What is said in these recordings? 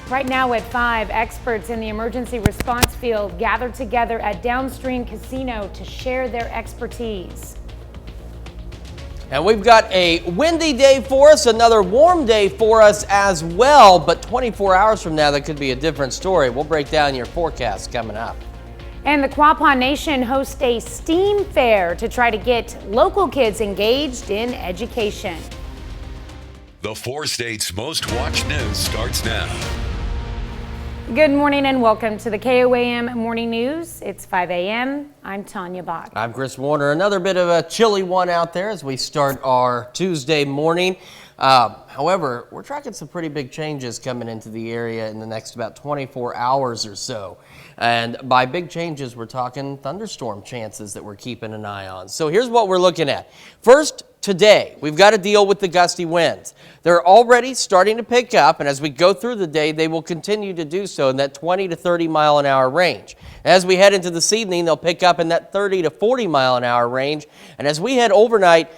Right now at 5, experts in the emergency response field gathered together at Downstream Casino to share their expertise. And we've got a windy day for us, another warm day for us as well, but 24 hours from now, that could be a different story. We'll break down your forecast coming up. And the KOAM Nation hosts a STEAM fair to try to get local kids engaged in education. The 4 states' most watched news starts now. Good morning and welcome to the KOAM Morning News. It's 5 a.m. I'm Tanya Bach. I'm Chris Warner. Another bit of a chilly one out there as we start our Tuesday morning. However, we're tracking some pretty big changes coming into the area in the next about 24 hours or so. And by big changes, we're talking thunderstorm chances that we're keeping an eye on. So here's what we're looking at. First, today, we've got to deal with the gusty winds. They're already starting to pick up, and as we go through the day, they will continue to do so in that 20 to 30 mile an hour range. As we head into this evening, they'll pick up in that 30 to 40 mile an hour range. And as we head overnight,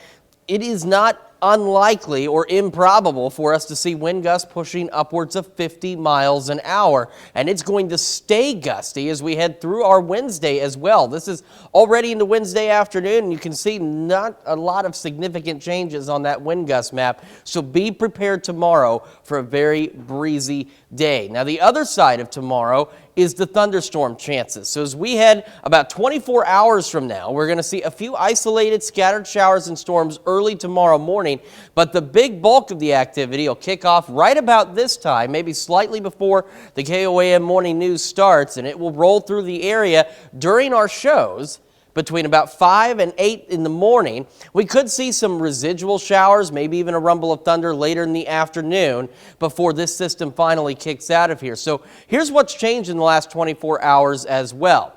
it is not unlikely or improbable for us to see wind gusts pushing upwards of 50 miles an hour. And it's going to stay gusty as we head through our Wednesday as well. This is already into Wednesday afternoon, and you can see not a lot of significant changes on that wind gust map. So be prepared tomorrow for a very breezy day. Now, the other side of tomorrow is the thunderstorm chances. So as we head about 24 hours from now, we're going to see a few isolated scattered showers and storms early tomorrow morning, but the big bulk of the activity will kick off right about this time, maybe slightly before the KOAM morning news starts, and it will roll through the area during our shows. Between about 5 and 8 in the morning, we could see some residual showers, maybe even a rumble of thunder later in the afternoon before this system finally kicks out of here. So here's what's changed in the last 24 hours as well.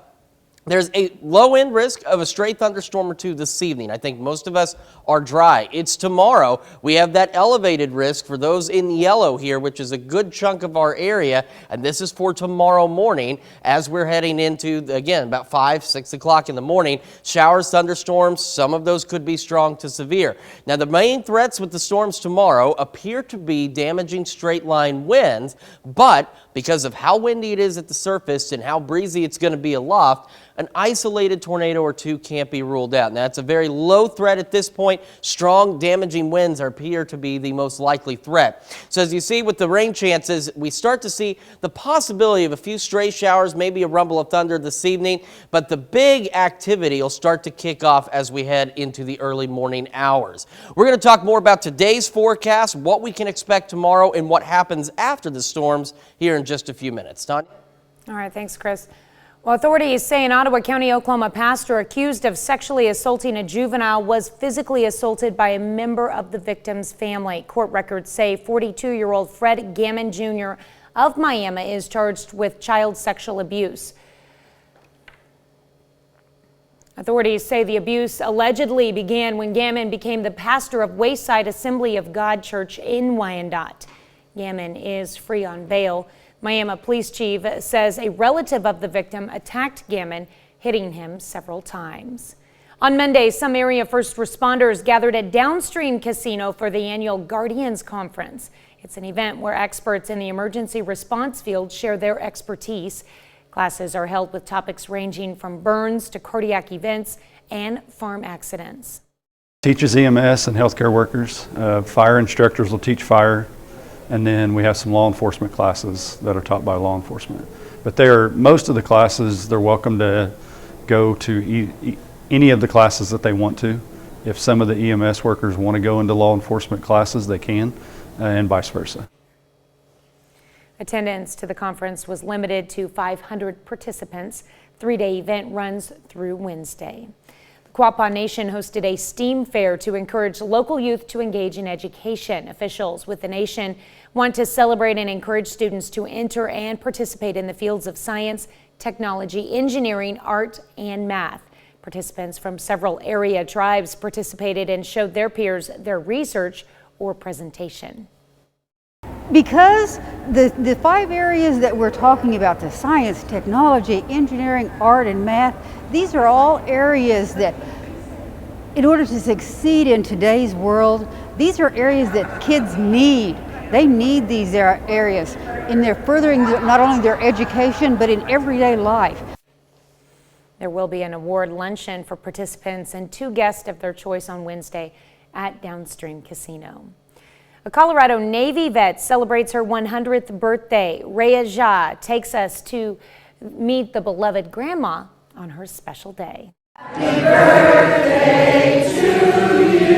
There's a low-end risk of a stray thunderstorm or two this evening. I think most of us are dry. It's tomorrow. We have that elevated risk for those in yellow here, which is a good chunk of our area. And this is for tomorrow morning as we're heading into, again, about 5, 6 o'clock in the morning. Showers, thunderstorms, some of those could be strong to severe. Now, the main threats with the storms tomorrow appear to be damaging straight-line winds, but because of how windy it is at the surface and how breezy it's going to be aloft, an isolated tornado or two can't be ruled out. Now, it's a very low threat at this point. Strong, damaging winds appear to be the most likely threat. So as you see with the rain chances, we start to see the possibility of a few stray showers, maybe a rumble of thunder this evening, but the big activity will start to kick off as we head into the early morning hours. We're going to talk more about today's forecast, what we can expect tomorrow, and what happens after the storms here in just a few minutes. Tanya? All right, thanks, Chris. Well, authorities say an Ottawa County, Oklahoma pastor accused of sexually assaulting a juvenile was physically assaulted by a member of the victim's family. Court records say 42-year-old Fred Gammon Jr. of Miami is charged with child sexual abuse. Authorities say the abuse allegedly began when Gammon became the pastor of Wayside Assembly of God Church in Wyandotte. Gammon is free on bail. Miami Police Chief says a relative of the victim attacked Gammon, hitting him several times. On Monday, some area first responders gathered at Downstream Casino for the annual Guardians Conference. It's an event where experts in the emergency response field share their expertise. Classes are held with topics ranging from burns to cardiac events and farm accidents. Teaches EMS and healthcare workers. Fire instructors will teach fire. And then we have some law enforcement classes that are taught by law enforcement. But most of the classes, they're welcome to go to any of the classes that they want to. If some of the EMS workers want to go into law enforcement classes, they can, and vice versa. Attendance to the conference was limited to 500 participants. 3-day event runs through Wednesday. KOAM Nation hosted a STEAM fair to encourage local youth to engage in education. Officials with the nation want to celebrate and encourage students to enter and participate in the fields of science, technology, engineering, art, and math. Participants from several area tribes participated and showed their peers their research or presentation. Because the 5 areas that we're talking about, the science, technology, engineering, art, and math, these are all areas that, in order to succeed in today's world, these are areas that kids need. They need these areas in their furthering not only their education, but in everyday life. There will be an award luncheon for participants and 2 guests of their choice on Wednesday at Downstream Casino. A Colorado Navy vet celebrates her 100th birthday. Rhea Jha takes us to meet the beloved grandma on her special day. Happy birthday to you.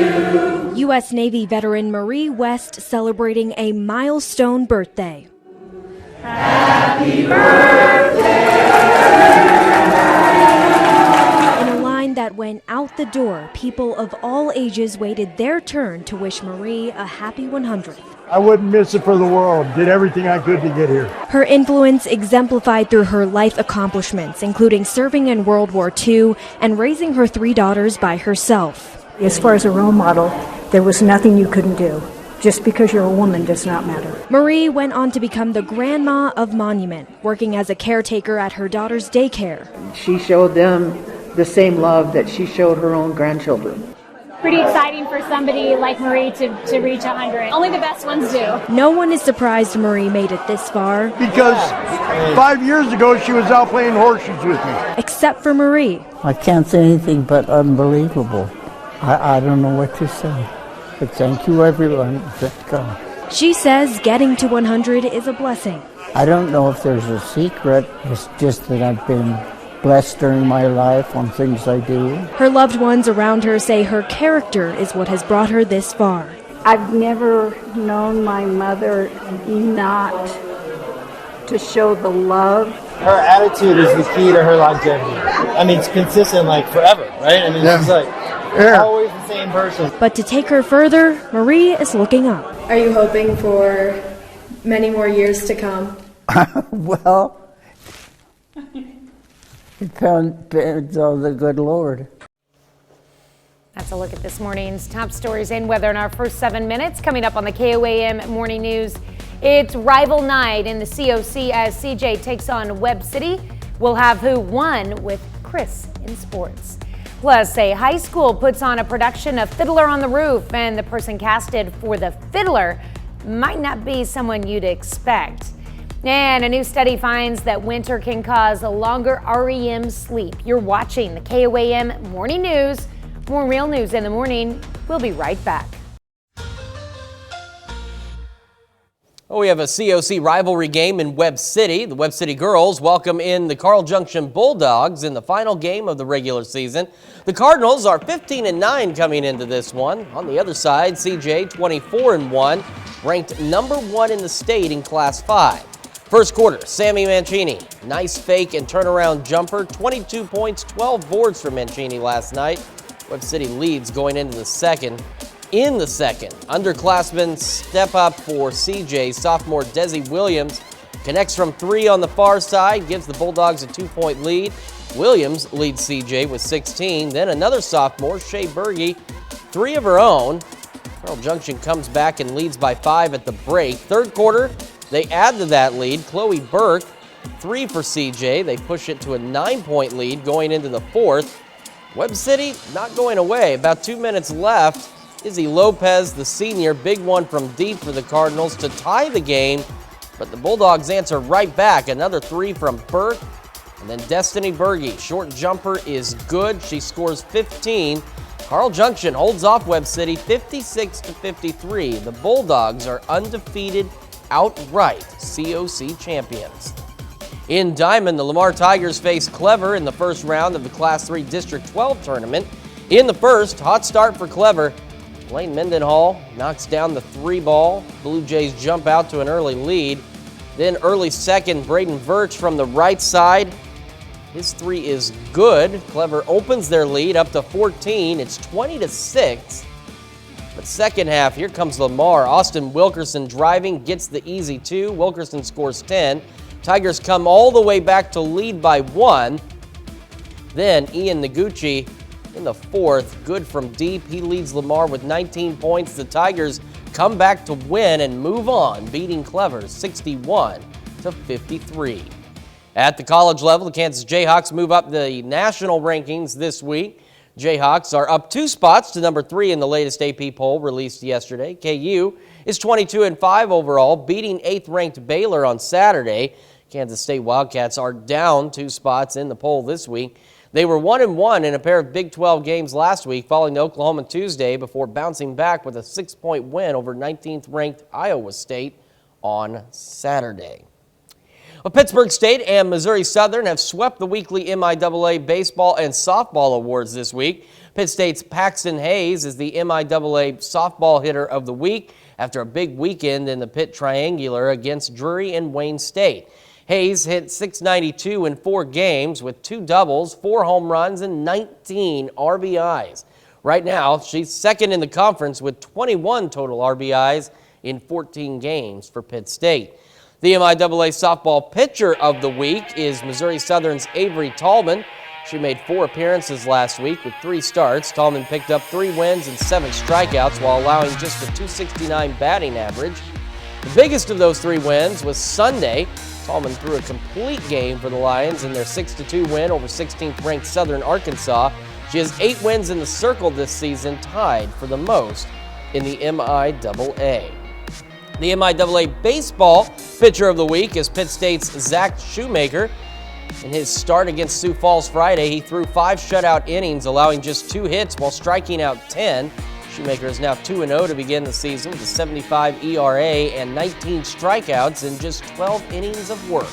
U.S. Navy veteran Marie West celebrating a milestone birthday. Happy birthday! That went out the door, people of all ages waited their turn to wish Marie a happy 100th. I wouldn't miss it for the world. Did everything I could to get here. Her influence exemplified through her life accomplishments, including serving in World War II and raising her 3 daughters by herself. As far as a role model, there was nothing you couldn't do. Just because you're a woman does not matter. Marie went on to become the grandma of Monument, working as a caretaker at her daughter's daycare. She showed them the same love that she showed her own grandchildren. Pretty exciting for somebody like Marie to reach 100. Only the best ones do. No one is surprised Marie made it this far. Because 5 years ago she was out playing horseshoes with me. Except for Marie. I can't say anything but unbelievable. I don't know what to say. But thank you everyone. Thank God. She says getting to 100 is a blessing. I don't know if there's a secret. It's just that I've been blessed during my life on things I do. Her loved ones around her say her character is what has brought her this far. I've never known my mother not to show the love. Her attitude is the key to her longevity. I mean, it's consistent like forever, right? I mean, she's like always the same person. But to take her further, Marie is looking up. Are you hoping for many more years to come? Well, it depends on the good Lord. That's a look at this morning's top stories and weather in our first 7 minutes. Coming up on the KOAM Morning News, it's rival night in the COC as CJ takes on Webb City. We'll have Who Won with Chris in sports. Plus, a high school puts on a production of Fiddler on the Roof, and the person casted for the fiddler might not be someone you'd expect. And a new study finds that winter can cause a longer REM sleep. You're watching the KOAM Morning News. More real news in the morning. We'll be right back. Well, we have a COC rivalry game in Webb City. The Webb City girls welcome in the Carl Junction Bulldogs in the final game of the regular season. The Cardinals are 15-9 coming into this one. On the other side, CJ 24-1, ranked number 1 in the state in Class 5. First quarter, Sammy Mancini, nice fake and turnaround jumper, 22 points, 12 boards for Mancini last night. Webb City leads going into the second. In the second, underclassmen step up for CJ. Sophomore Desi Williams connects from 3 on the far side, gives the Bulldogs a 2-point lead. Williams leads CJ with 16. Then another sophomore, Shea Berge, 3 of her own. Carl Junction comes back and leads by 5 at the break. Third quarter, they add to that lead. Chloe Burke, 3 for CJ. They push it to a 9-point lead going into the fourth. Webb City not going away. About 2 minutes left. Izzy Lopez, the senior, big one from deep for the Cardinals to tie the game, but the Bulldogs answer right back. Another 3 from Burke, and then Destiny Berge. Short jumper is good. She scores 15. Carl Junction holds off Webb City 56-53. The Bulldogs are undefeated outright COC champions. In Diamond, the Lamar Tigers face Clever in the first round of the Class 3 District 12 tournament. In the first, hot start for Clever. Blaine Mendenhall knocks down the 3 ball. Blue Jays jump out to an early lead. Then early second, Braden Virch from the right side. His 3 is good. Clever opens their lead up to 14. It's 20-6. But second half, here comes Lamar. Austin Wilkerson driving, gets the easy 2. Wilkerson scores 10. Tigers come all the way back to lead by 1. Then Ian Noguchi in the fourth, good from deep. He leads Lamar with 19 points. The Tigers come back to win and move on, beating Clever 61-53. At the college level, the Kansas Jayhawks move up the national rankings this week. Jayhawks are up 2 spots to number 3 in the latest AP poll released yesterday. KU is 22-5 overall, beating 8th-ranked Baylor on Saturday. Kansas State Wildcats are down 2 spots in the poll this week. They were 1-1 in a pair of Big 12 games last week, falling to Oklahoma Tuesday before bouncing back with a 6-point win over 19th-ranked Iowa State on Saturday. Well, Pittsburgh State and Missouri Southern have swept the weekly MIAA baseball and softball awards this week. Pitt State's Paxton Hayes is the MIAA softball hitter of the week after a big weekend in the Pitt Triangular against Drury and Wayne State. Hayes hit .692 in 4 games with 2 doubles, 4 home runs, and 19 RBIs. Right now, she's second in the conference with 21 total RBIs in 14 games for Pitt State. The MIAA softball pitcher of the week is Missouri Southern's Avery Tallman. She made 4 appearances last week with 3 starts. Tallman picked up 3 wins and 7 strikeouts while allowing just a .269 batting average. The biggest of those 3 wins was Sunday. Tallman threw a complete game for the Lions in their 6-2 win over 16th-ranked Southern Arkansas. She has 8 wins in the circle this season, tied for the most in the MIAA. The MIAA baseball pitcher of the week is Pitt State's Zach Shoemaker. In his start against Sioux Falls Friday, he threw 5 shutout innings, allowing just 2 hits while striking out 10. Shoemaker is now 2-0 to begin the season with a 75 ERA and 19 strikeouts in just 12 innings of work.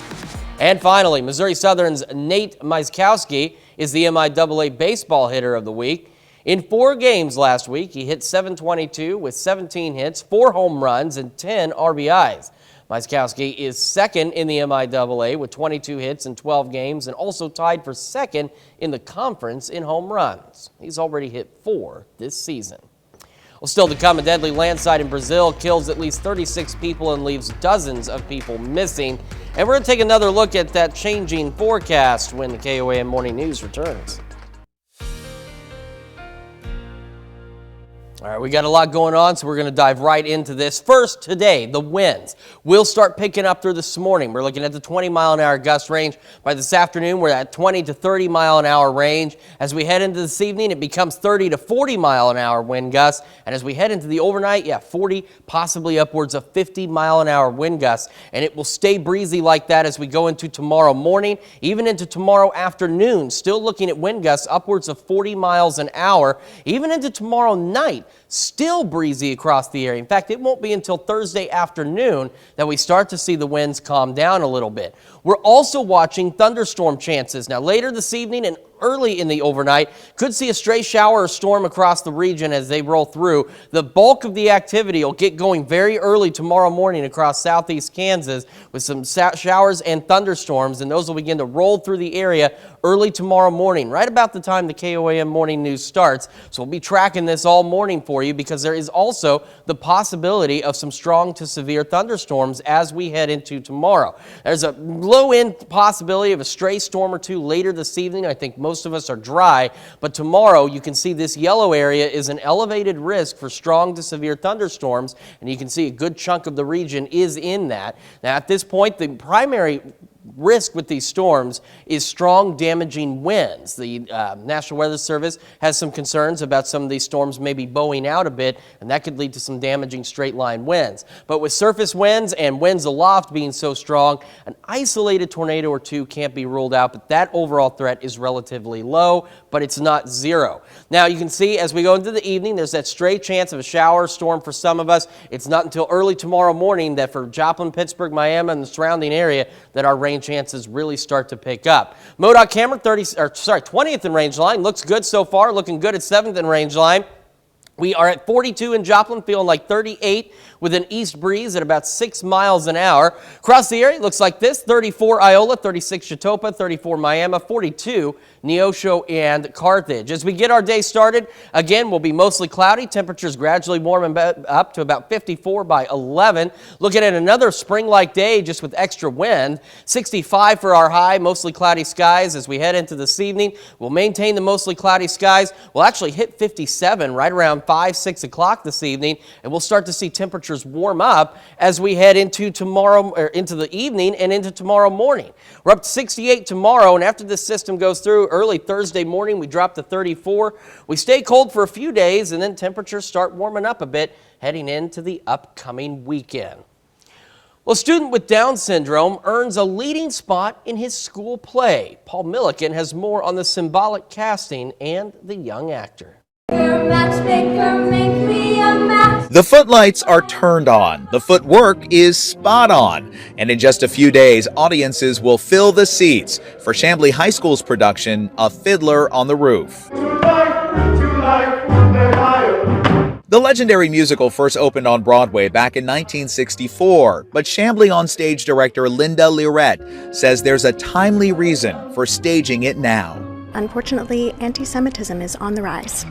And finally, Missouri Southern's Nate Myskowski is the MIAA baseball hitter of the week. In 4 games last week, he hit .722 with 17 hits, 4 home runs, and 10 RBIs. Myskowski is second in the MIAA with 22 hits in 12 games and also tied for second in the conference in home runs. He's already hit 4 this season. Well, still to come, a deadly landslide in Brazil kills at least 36 people and leaves dozens of people missing. And we're going to take another look at that changing forecast when the KOAM Morning News returns. All right, we got a lot going on, so we're going to dive right into this. First, today, the winds will start picking up through this morning. We're looking at the 20-mile-an-hour gust range. By this afternoon, we're at 20 to 30-mile-an-hour range. As we head into this evening, it becomes 30 to 40-mile-an-hour wind gusts. And as we head into the overnight, 40, possibly upwards of 50-mile-an-hour wind gusts. And it will stay breezy like that as we go into tomorrow morning, even into tomorrow afternoon. Still looking at wind gusts upwards of 40 miles an hour, even into tomorrow night. Still breezy across the area. In fact, it won't be until Thursday afternoon that we start to see the winds calm down a little bit. We're also watching thunderstorm chances. Now, later this evening and early in the overnight, could see a stray shower or storm across the region as they roll through. The bulk of the activity will get going very early tomorrow morning across southeast Kansas with some showers and thunderstorms, and those will begin to roll through the area early tomorrow morning, right about the time the KOAM Morning News starts. So we'll be tracking this all morning for you because there is also the possibility of some strong to severe thunderstorms as we head into tomorrow. There's a low-end possibility of a stray storm or 2 later this evening. I think most of us are dry, but tomorrow you can see this yellow area is an elevated risk for strong to severe thunderstorms, and you can see a good chunk of the region is in that. Now, at this point, the primary risk with these storms is strong damaging winds. The National Weather Service has some concerns about some of these storms maybe bowing out a bit, and that could lead to some damaging straight line winds. But with surface winds and winds aloft being so strong, an isolated tornado or 2 can't be ruled out, but that overall threat is relatively low, but it's not 0. Now you can see as we go into the evening, there's that stray chance of a shower or storm for some of us. It's not until early tomorrow morning that for Joplin, Pittsburgh, Miami, and the surrounding area that our rain chances really start to pick up. MoDOT camera 20th in range line looks good so far, looking good at 7th in range line. We are at 42 in Joplin, feeling like 38 with an east breeze at about 6 miles an hour. Across the area, it looks like this: 34 Iola, 36 Chitopa, 34 Miami, 42 Neosho and Carthage. As we get our day started, again, we'll be mostly cloudy. Temperatures gradually warming up to about 54 by 11. Looking at another spring-like day just with extra wind. 65 for our high, mostly cloudy skies. As we head into this evening, we'll maintain the mostly cloudy skies. We'll actually hit 57 right around 5, 6 o'clock this evening, and we'll start to see temperatures warm up as we head into into the evening and into tomorrow morning. We're up to 68 tomorrow, and after this system goes through early Thursday morning, we drop to 34. We stay cold for a few days, and then temperatures start warming up a bit heading into the upcoming weekend. Well, a student with Down syndrome earns a leading spot in his school play. Paul Milliken has more on the symbolic casting and the young actor. The footlights are turned on, the footwork is spot on, and in just a few days, audiences will fill the seats for Chamblee High School's production of Fiddler on the Roof. The legendary musical first opened on Broadway back in 1964, but Chamblee on-stage director Linda Lirette says there's a timely reason for staging it now. Unfortunately, anti-Semitism is on the rise.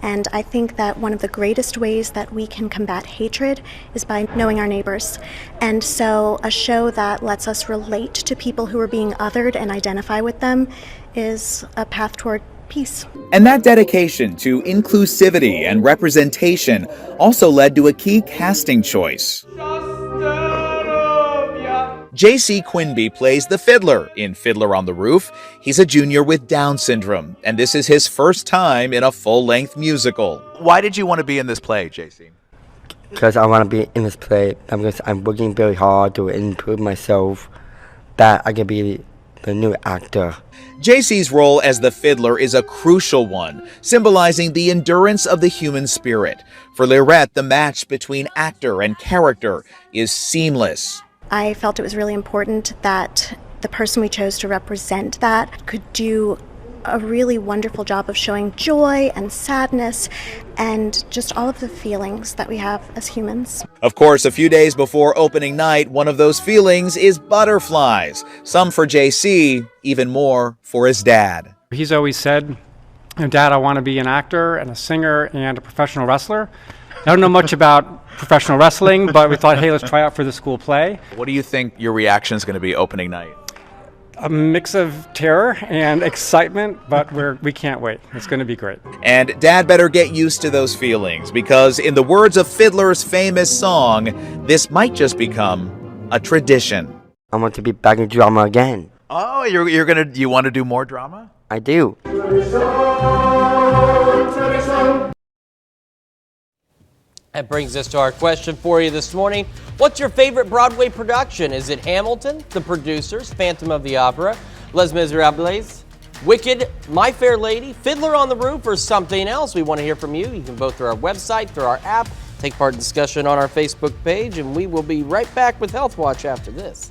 And I think that one of the greatest ways that we can combat hatred is by knowing our neighbors. And so a show that lets us relate to people who are being othered and identify with them is a path toward peace. And that dedication to inclusivity and representation also led to a key casting choice. J.C. Quinby plays the fiddler in Fiddler on the Roof. He's a junior with Down syndrome, and this is his first time in a full-length musical. Why did you want to be in this play, J.C.? Because I want to be in this play. I'm working very hard to improve myself, that I can be the new actor. JC's role as the fiddler is a crucial one, symbolizing the endurance of the human spirit. For Lirette, the match between actor and character is seamless. I felt it was really important that the person we chose to represent that could do a really wonderful job of showing joy and sadness and just all of the feelings that we have as humans. Of course, a few days before opening night, one of those feelings is butterflies. Some for JC, even more for his dad. He's always said, Dad, I want to be an actor and a singer and a professional wrestler. I don't know much about professional wrestling, but we thought, hey, let's try out for the school play. What do you think your reaction is going to be opening night? A mix of terror and excitement, but we can't wait. It's going to be great. And Dad better get used to those feelings, because in the words of Fiddler's famous song, this might just become a tradition. I want to be back in drama again. Oh, you want to do more drama? I do. That brings us to our question for you this morning. What's your favorite Broadway production? Is it Hamilton, The Producers, Phantom of the Opera, Les Miserables, Wicked, My Fair Lady, Fiddler on the Roof, or something else? We want to hear from you. You can vote through our website, through our app, take part in discussion on our Facebook page, and we will be right back with Health Watch after this.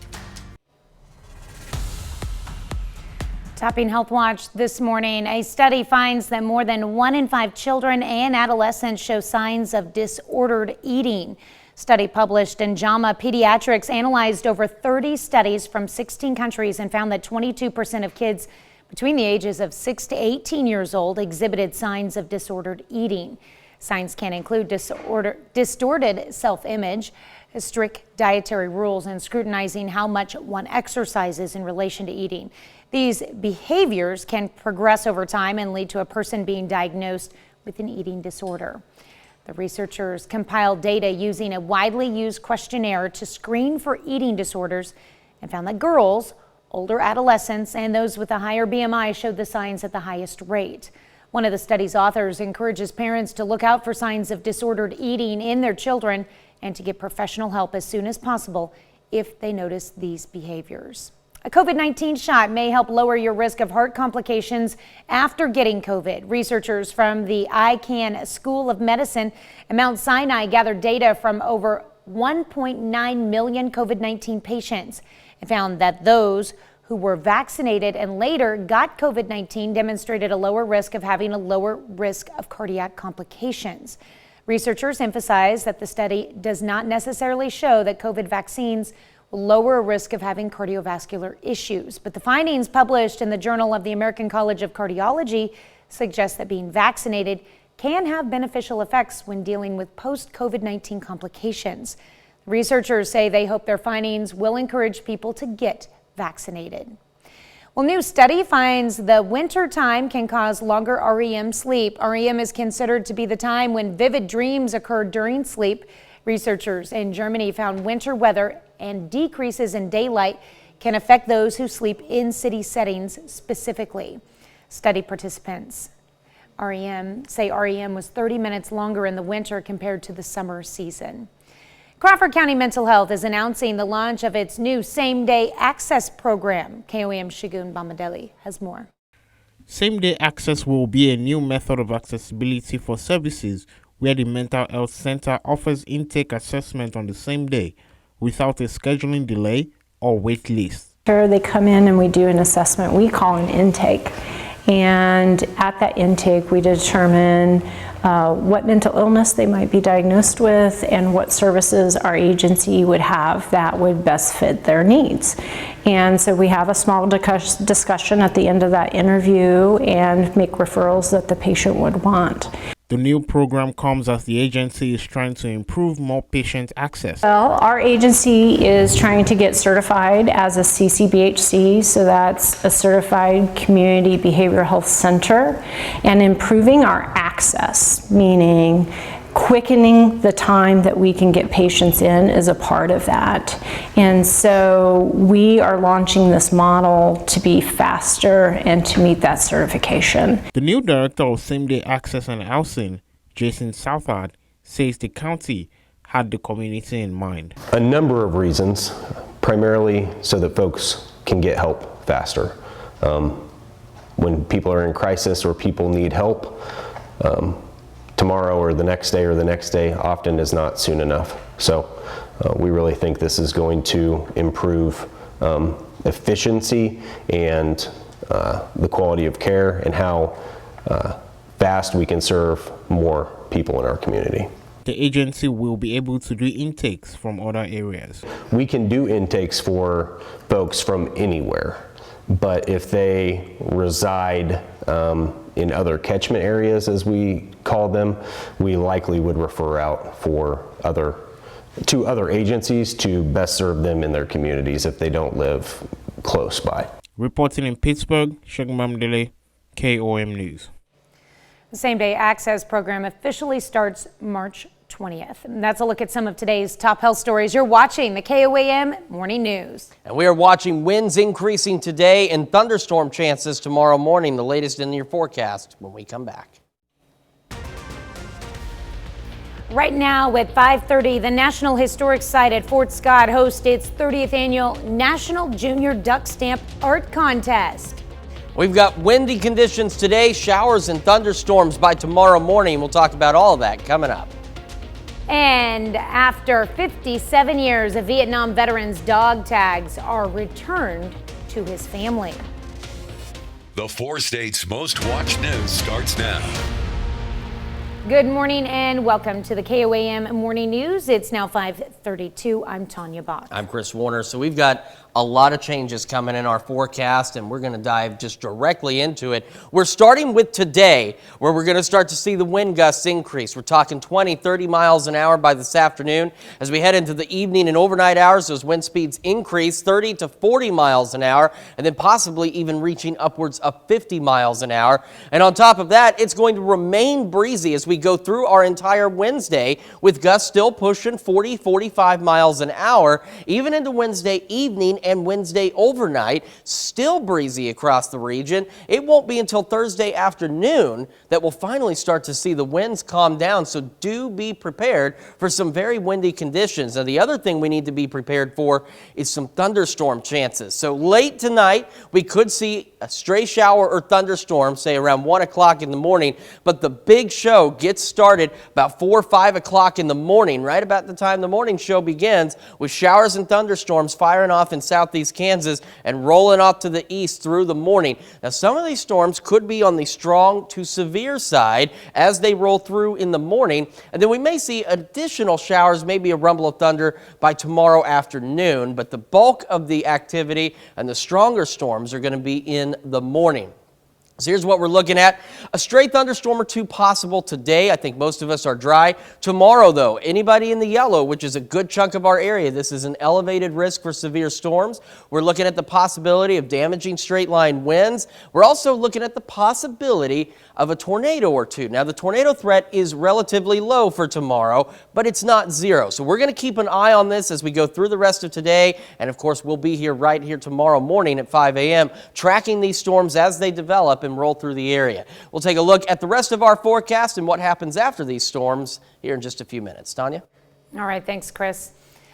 Topping Health Watch this morning, a study finds that more than 1 in 5 children and adolescents show signs of disordered eating. Study published in JAMA Pediatrics analyzed over 30 studies from 16 countries and found that 22% of kids between the ages of 6 to 18 years old exhibited signs of disordered eating. Signs can include distorted self-image, strict dietary rules, and scrutinizing how much one exercises in relation to eating. These behaviors can progress over time and lead to a person being diagnosed with an eating disorder. The researchers compiled data using a widely used questionnaire to screen for eating disorders and found that girls, older adolescents, and those with a higher BMI showed the signs at the highest rate. One of the study's authors encourages parents to look out for signs of disordered eating in their children and to get professional help as soon as possible if they notice these behaviors. A COVID-19 shot may help lower your risk of heart complications after getting COVID. Researchers from the Icahn School of Medicine at Mount Sinai gathered data from over 1.9 million COVID-19 patients and found that those who were vaccinated and later got COVID-19 demonstrated a lower risk of having a lower risk of cardiac complications. Researchers emphasize that the study does not necessarily show that COVID vaccines will lower a risk of having cardiovascular issues, but the findings published in the Journal of the American College of Cardiology suggest that being vaccinated can have beneficial effects when dealing with post-COVID-19 complications. Researchers say they hope their findings will encourage people to get vaccinated. Well, new study finds the winter time can cause longer REM sleep. REM is considered to be the time when vivid dreams occur during sleep. Researchers in Germany found winter weather and decreases in daylight can affect those who sleep in city settings specifically. Study participants say REM was 30 minutes longer in the winter compared to the summer season. Crawford County Mental Health is announcing the launch of its new same-day access program. KOAM Shigun Bamadeli has more. Same-day access will be a new method of accessibility for services where the mental health center offers intake assessment on the same day without a scheduling delay or wait list. They come in and we do an assessment we call an intake. And at that intake, we determine what mental illness they might be diagnosed with and what services our agency would have that would best fit their needs. And so we have a small discussion at the end of that interview and make referrals that the patient would want. The new program comes as the agency is trying to improve more patient access. Well, our agency is trying to get certified as a CCBHC, so that's a Certified Community Behavioral Health Center, and improving our access, meaning quickening the time that we can get patients in is a part of that. And so we are launching this model to be faster and to meet that certification. The new director of same-day access and housing, Jason Southard, says the county had the community in mind. A number of reasons, primarily so that folks can get help faster. When people are in crisis or people need help, tomorrow or the next day often is not soon enough. So we really think this is going to improve efficiency and the quality of care and how fast we can serve more people in our community. The agency will be able to do intakes from other areas. We can do intakes for folks from anywhere, but if they reside in other catchment areas, as we call them, we likely would refer out to other agencies to best serve them in their communities if they don't live close by. Reporting in Pittsburgh, Shigun Bamadeli, KOAM News. The same-day access program officially starts March 20th. And that's a look at some of today's top health stories. You're watching the KOAM Morning News. And we are watching winds increasing today and thunderstorm chances tomorrow morning. The latest in your forecast when we come back. Right now at 5:30, the National Historic Site at Fort Scott hosts its 30th annual National Junior Duck Stamp Art Contest. We've got windy conditions today, showers and thunderstorms by tomorrow morning. We'll talk about all of that coming up. And after 57 years, a Vietnam veteran's dog tags are returned to his family. The 4 states' most watched news starts now. Good morning and welcome to the KOAM Morning News. It's now 5:32. I'm Tanya Bott. I'm Chris Warner. So we've got a lot of changes coming in our forecast, and we're going to dive just directly into it. We're starting with today, where we're going to start to see the wind gusts increase. We're talking 20, 30 miles an hour by this afternoon. As we head into the evening and overnight hours, those wind speeds increase 30 to 40 miles an hour, and then possibly even reaching upwards of 50 miles an hour. And on top of that, it's going to remain breezy as we go through our entire Wednesday, with gusts still pushing 40, 45 miles an hour, even into Wednesday evening and Wednesday overnight. Still breezy across the region. It won't be until Thursday afternoon that we'll finally start to see the winds calm down, so do be prepared for some very windy conditions. Now, the other thing we need to be prepared for is some thunderstorm chances. So late tonight, we could see a stray shower or thunderstorm, say around 1 o'clock in the morning, but the big show gets started about 4 or 5 o'clock in the morning, right about the time the morning show begins, with showers and thunderstorms firing off in southeast Kansas and rolling off to the east through the morning. Now, some of these storms could be on the strong to severe side as they roll through in the morning, and then we may see additional showers, maybe a rumble of thunder by tomorrow afternoon, but the bulk of the activity and the stronger storms are going to be in the morning. So here's what we're looking at. A stray thunderstorm or two possible today. I think most of us are dry. Tomorrow, though, anybody in the yellow, which is a good chunk of our area, this is an elevated risk for severe storms. We're looking at the possibility of damaging straight line winds. We're also looking at the possibility of a tornado or two. Now, the tornado threat is relatively low for tomorrow, but it's not zero. So we're going to keep an eye on this as we go through the rest of today. And of course, we'll be here right here tomorrow morning at 5 a.m. tracking these storms as they develop and roll through the area. We'll take a look at the rest of our forecast and what happens after these storms here in just a few minutes. Tanya? All right, thanks, Chris.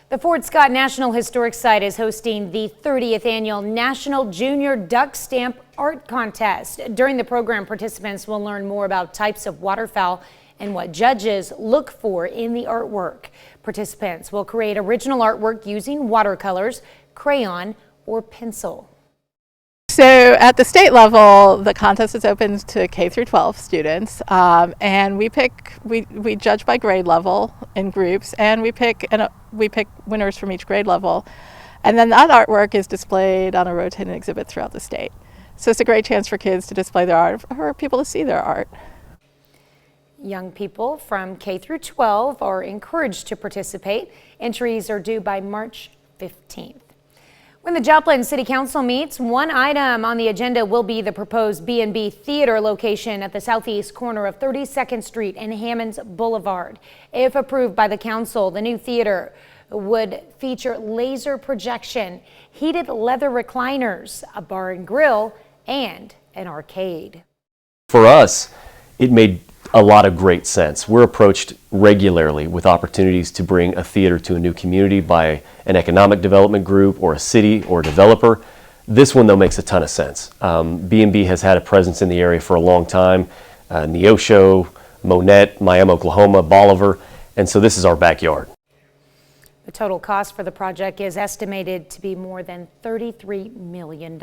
The Fort Scott National Historic Site is hosting the 30th Annual National Junior Duck Stamp Art Contest. During the program, participants will learn more about types of waterfowl and what judges look for in the artwork. Participants will create original artwork using watercolors, crayon, or pencil. So at the state level, the contest is open to K through 12 students, and we judge by grade level in groups, and we pick winners from each grade level, and then that artwork is displayed on a rotating exhibit throughout the state. So it's a great chance for kids to display their art, or people to see their art. Young people from K through 12 are encouraged to participate. Entries are due by March 15th. When the Joplin City Council meets, one item on the agenda will be the proposed B&B Theater location at the southeast corner of 32nd Street and Hammonds Boulevard. If approved by the council, the new theater would feature laser projection, heated leather recliners, a bar and grill, and an arcade. For us, it made a lot of great sense. We're approached regularly with opportunities to bring a theater to a new community by an economic development group or a city or a developer. This one, though, makes a ton of sense. B&B has had a presence in the area for a long time. Neosho, Monette, Miami, Oklahoma, Bolivar, and so this is our backyard. The total cost for the project is estimated to be more than $33 million.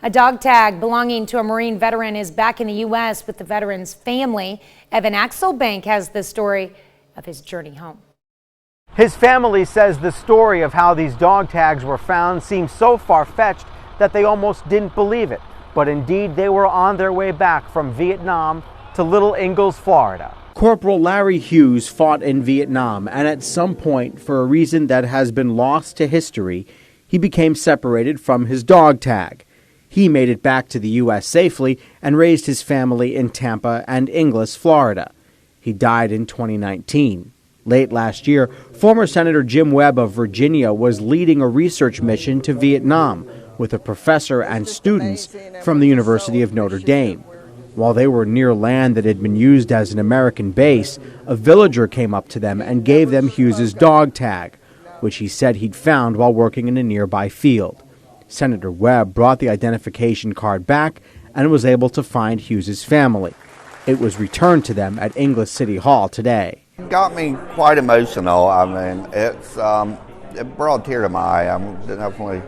A dog tag belonging to a Marine veteran is back in the U.S. with the veteran's family. Evan Axelbank has the story of his journey home. His family says the story of how these dog tags were found seems so far-fetched that they almost didn't believe it. But indeed, they were on their way back from Vietnam to Little Ingalls, Florida. Corporal Larry Hughes fought in Vietnam, and at some point, for a reason that has been lost to history, he became separated from his dog tag. He made it back to the U.S. safely and raised his family in Tampa and Inglis, Florida. He died in 2019. Late last year, former Senator Jim Webb of Virginia was leading a research mission to Vietnam with a professor and students from the University of Notre Dame. While they were near land that had been used as an American base, a villager came up to them and gave them Hughes's dog tag, which he said he'd found while working in a nearby field. Senator Webb brought the identification card back and was able to find Hughes's family. It was returned to them at Inglis City Hall today. It got me quite emotional. I mean, it brought a tear to my eye. I'm definitely,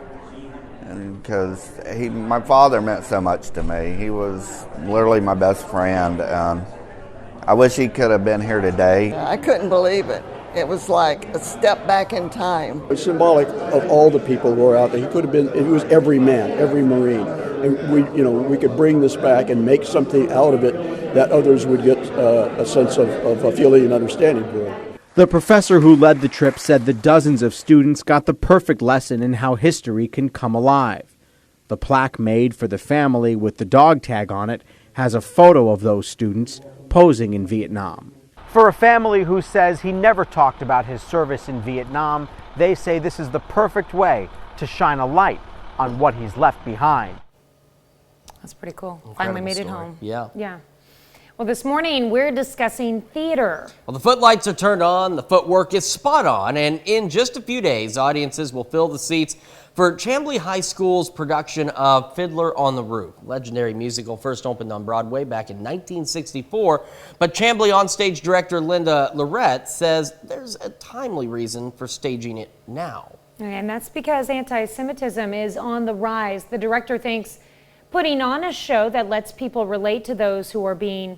because my father meant so much to me. He was literally my best friend. I wish he could have been here today. I couldn't believe it. It was like a step back in time. It's symbolic of all the people who are out there. He could have been, it was every man, every Marine. And we could bring this back and make something out of it that others would get a sense of a feeling and understanding for it. The professor who led the trip said the dozens of students got the perfect lesson in how history can come alive. The plaque made for the family with the dog tag on it has a photo of those students posing in Vietnam. For a family who says he never talked about his service in Vietnam, they say this is the perfect way to shine a light on what he's left behind. That's pretty cool. Incredible Finally made it story. home. Yeah. Yeah. Well, this morning we're discussing theater. Well, the footlights are turned on, the footwork is spot on, and in just a few days, audiences will fill the seats for Chamblee High School's production of Fiddler on the Roof. Legendary musical first opened on Broadway back in 1964, but Chamblee onstage director Linda Lorette says there's a timely reason for staging it now. And that's because anti-Semitism is on the rise. The director thinks putting on a show that lets people relate to those who are being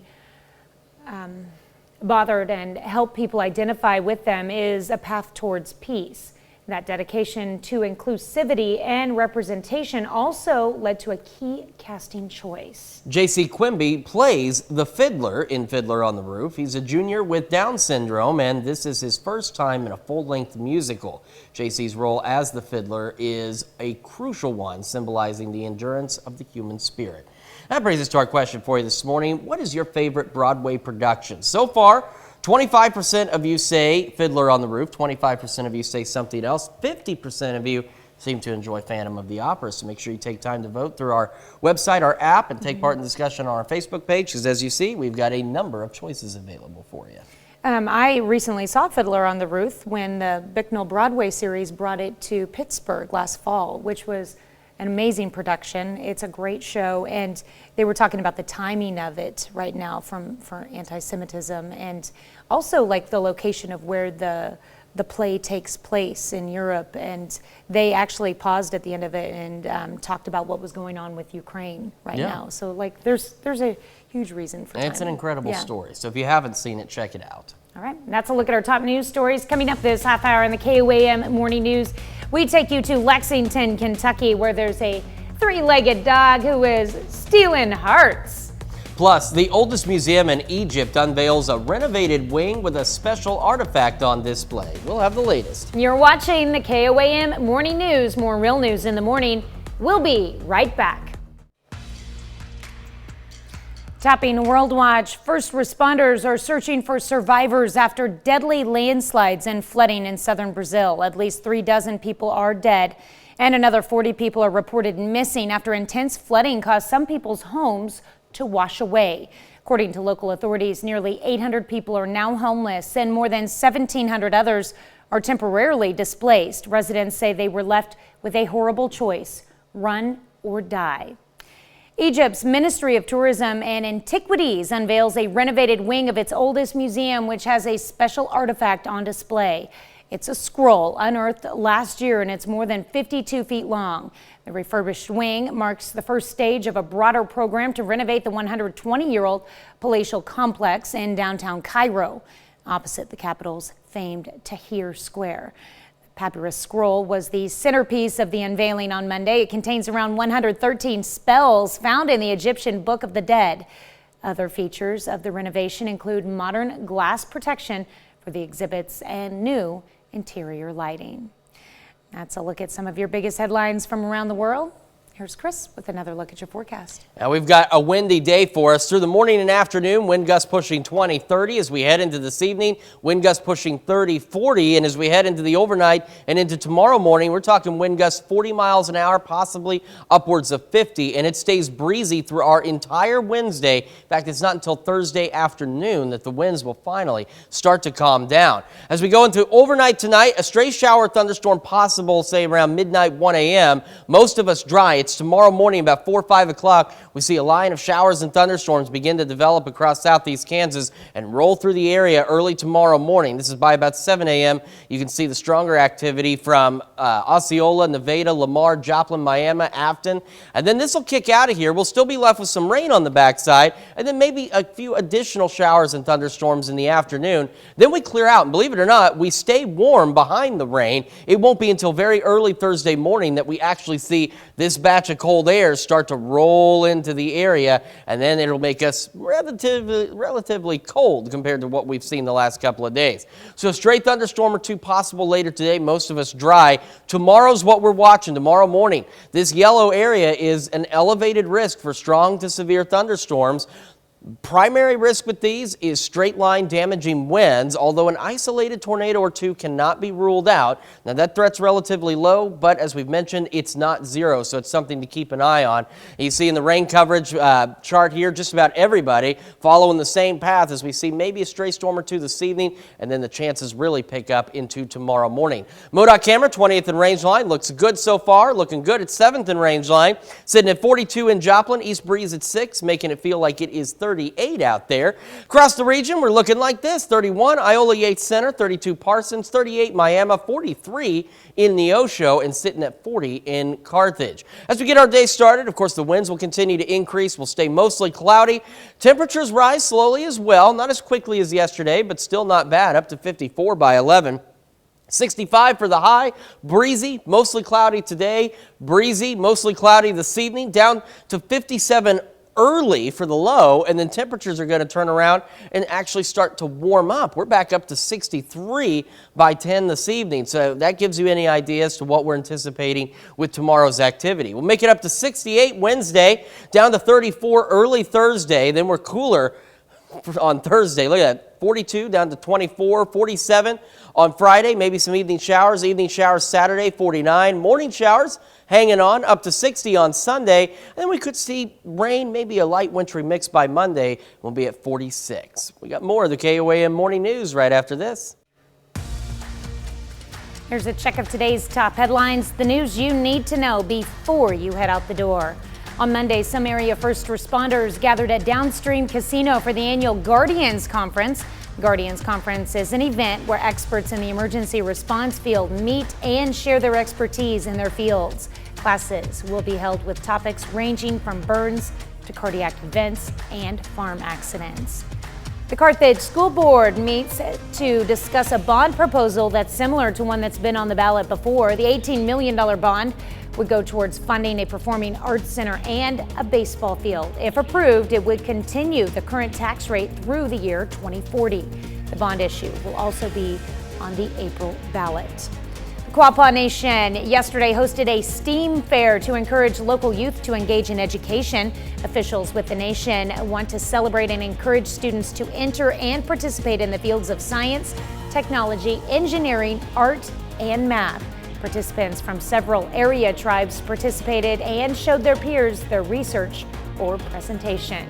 bothered and help people identify with them is a path towards peace. That dedication to inclusivity and representation also led to a key casting choice. J.C. Quimby plays the fiddler in Fiddler on the Roof. He's a junior with Down syndrome, and this is his first time in a full-length musical. J.C.'s role as the fiddler is a crucial one, symbolizing the endurance of the human spirit. That brings us to our question for you this morning. What is your favorite Broadway production? So far, 25% of you say Fiddler on the Roof, 25% of you say something else, 50% of you seem to enjoy Phantom of the Opera, so make sure you take time to vote through our website, our app, and take part in the discussion on our Facebook page, because as you see, we've got a number of choices available for you. I recently saw Fiddler on the Roof when the Bicknell Broadway series brought it to Pittsburgh last fall, which was an amazing production. It's a great show, and they were talking about the timing of it right now for anti-Semitism, and also like the location of where the play takes place in Europe, and they actually paused at the end of it and talked about what was going on with Ukraine right now. So like there's a huge reason for It's an incredible story, so if you haven't seen it, check it out. All right, that's a look at our top news stories coming up this half hour in the KOAM Morning News. We take you to Lexington, Kentucky, where there's a three-legged dog who is stealing hearts. Plus, the oldest museum in Egypt unveils a renovated wing with a special artifact on display. We'll have the latest. You're watching the KOAM Morning News. More real news in the morning. We'll be right back. Tapping World Watch, first responders are searching for survivors after deadly landslides and flooding in southern Brazil. At least 36 people are dead, and another 40 people are reported missing after intense flooding caused some people's homes to wash away. According to local authorities, nearly 800 people are now homeless, and more than 1,700 others are temporarily displaced. Residents say they were left with a horrible choice: run or die. Egypt's Ministry of Tourism and Antiquities unveils a renovated wing of its oldest museum, which has a special artifact on display. It's a scroll unearthed last year, and it's more than 52 feet long. The refurbished wing marks the first stage of a broader program to renovate the 120-year-old palatial complex in downtown Cairo, opposite the capital's famed Tahrir Square. Papyrus scroll was the centerpiece of the unveiling on Monday. It contains around 113 spells found in the Egyptian Book of the Dead. Other features of the renovation include modern glass protection for the exhibits and new interior lighting. That's a look at some of your biggest headlines from around the world. Here's Chris with another look at your forecast. Now we've got a windy day for us through the morning and afternoon. Wind gusts pushing 20, 30 as we head into this evening. Wind gusts pushing 30, 40. And as we head into the overnight and into tomorrow morning, we're talking wind gusts 40 miles an hour, possibly upwards of 50. And it stays breezy through our entire Wednesday. In fact, it's not until Thursday afternoon that the winds will finally start to calm down. As we go into overnight tonight, a stray shower thunderstorm possible, say around midnight, 1 a.m. Most of us dry. It's tomorrow morning about 4 or 5 o'clock. We see a line of showers and thunderstorms begin to develop across southeast Kansas and roll through the area early tomorrow morning. This is by about 7 a.m. You can see the stronger activity from Osceola, Nevada, Lamar, Joplin, Miami, Afton. And then this will kick out of here. We'll still be left with some rain on the backside, and then maybe a few additional showers and thunderstorms in the afternoon. Then we clear out, and believe it or not, we stay warm behind the rain. It won't be until very early Thursday morning that we actually see this batch of cold air start to roll into the area, and then it'll make us relatively cold compared to what we've seen the last couple of days. So a stray thunderstorm or two possible later today, most of us dry. Tomorrow's what we're watching, tomorrow morning. This yellow area is an elevated risk for strong to severe thunderstorms. Primary risk with these is straight line damaging winds, although an isolated tornado or two cannot be ruled out. Now that threat's relatively low, but as we've mentioned, it's not zero, so it's something to keep an eye on. You see in the rain coverage chart here, just about everybody following the same path as we see maybe a stray storm or two this evening, and then the chances really pick up into tomorrow morning. MoDOT camera, 20th and range line, looks good so far, looking good at 7th and range line, sitting at 42 in Joplin, east breeze at 6, making it feel like it is 38 out there. Across the region, we're looking like this: 31 Iola Yates Center, 32 Parsons, 38 Miami, 43 in Neosho, and sitting at 40 in Carthage. As we get our day started, of course, the winds will continue to increase. Will stay mostly cloudy. Temperatures rise slowly as well, not as quickly as yesterday, but still not bad, up to 54 by 11. 65 for the high, breezy, mostly cloudy today, breezy, mostly cloudy this evening, down to 57 early for the low, and then temperatures are going to turn around and actually start to warm up. We're back up to 63 by 10 this evening, so that gives you any idea as to what we're anticipating with tomorrow's activity. We'll make it up to 68 Wednesday, down to 34 early Thursday, then we're cooler on Thursday. Look at that, 42 down to 24, 47 on Friday, maybe some evening showers Saturday, 49, morning showers hanging on up to 60 on Sunday, and then we could see rain, maybe a light wintry mix by Monday. We'll be at 46. We got more of the KOAM Morning News right after this. Here's a check of today's top headlines, the news you need to know before you head out the door. On Monday, some area first responders gathered at Downstream Casino for the annual Guardians Conference. Guardians Conference is an event where experts in the emergency response field meet and share their expertise in their fields. Classes will be held with topics ranging from burns to cardiac events and farm accidents. The Carthage School Board meets to discuss a bond proposal that's similar to one that's been on the ballot before. The $18 million bond would go towards funding a performing arts center and a baseball field. If approved, it would continue the current tax rate through the year 2040. The bond issue will also be on the April ballot. The Quapaw Nation yesterday hosted a STEAM fair to encourage local youth to engage in education. Officials with the nation want to celebrate and encourage students to enter and participate in the fields of science, technology, engineering, art, and math. Participants from several area tribes participated and showed their peers their research or presentation.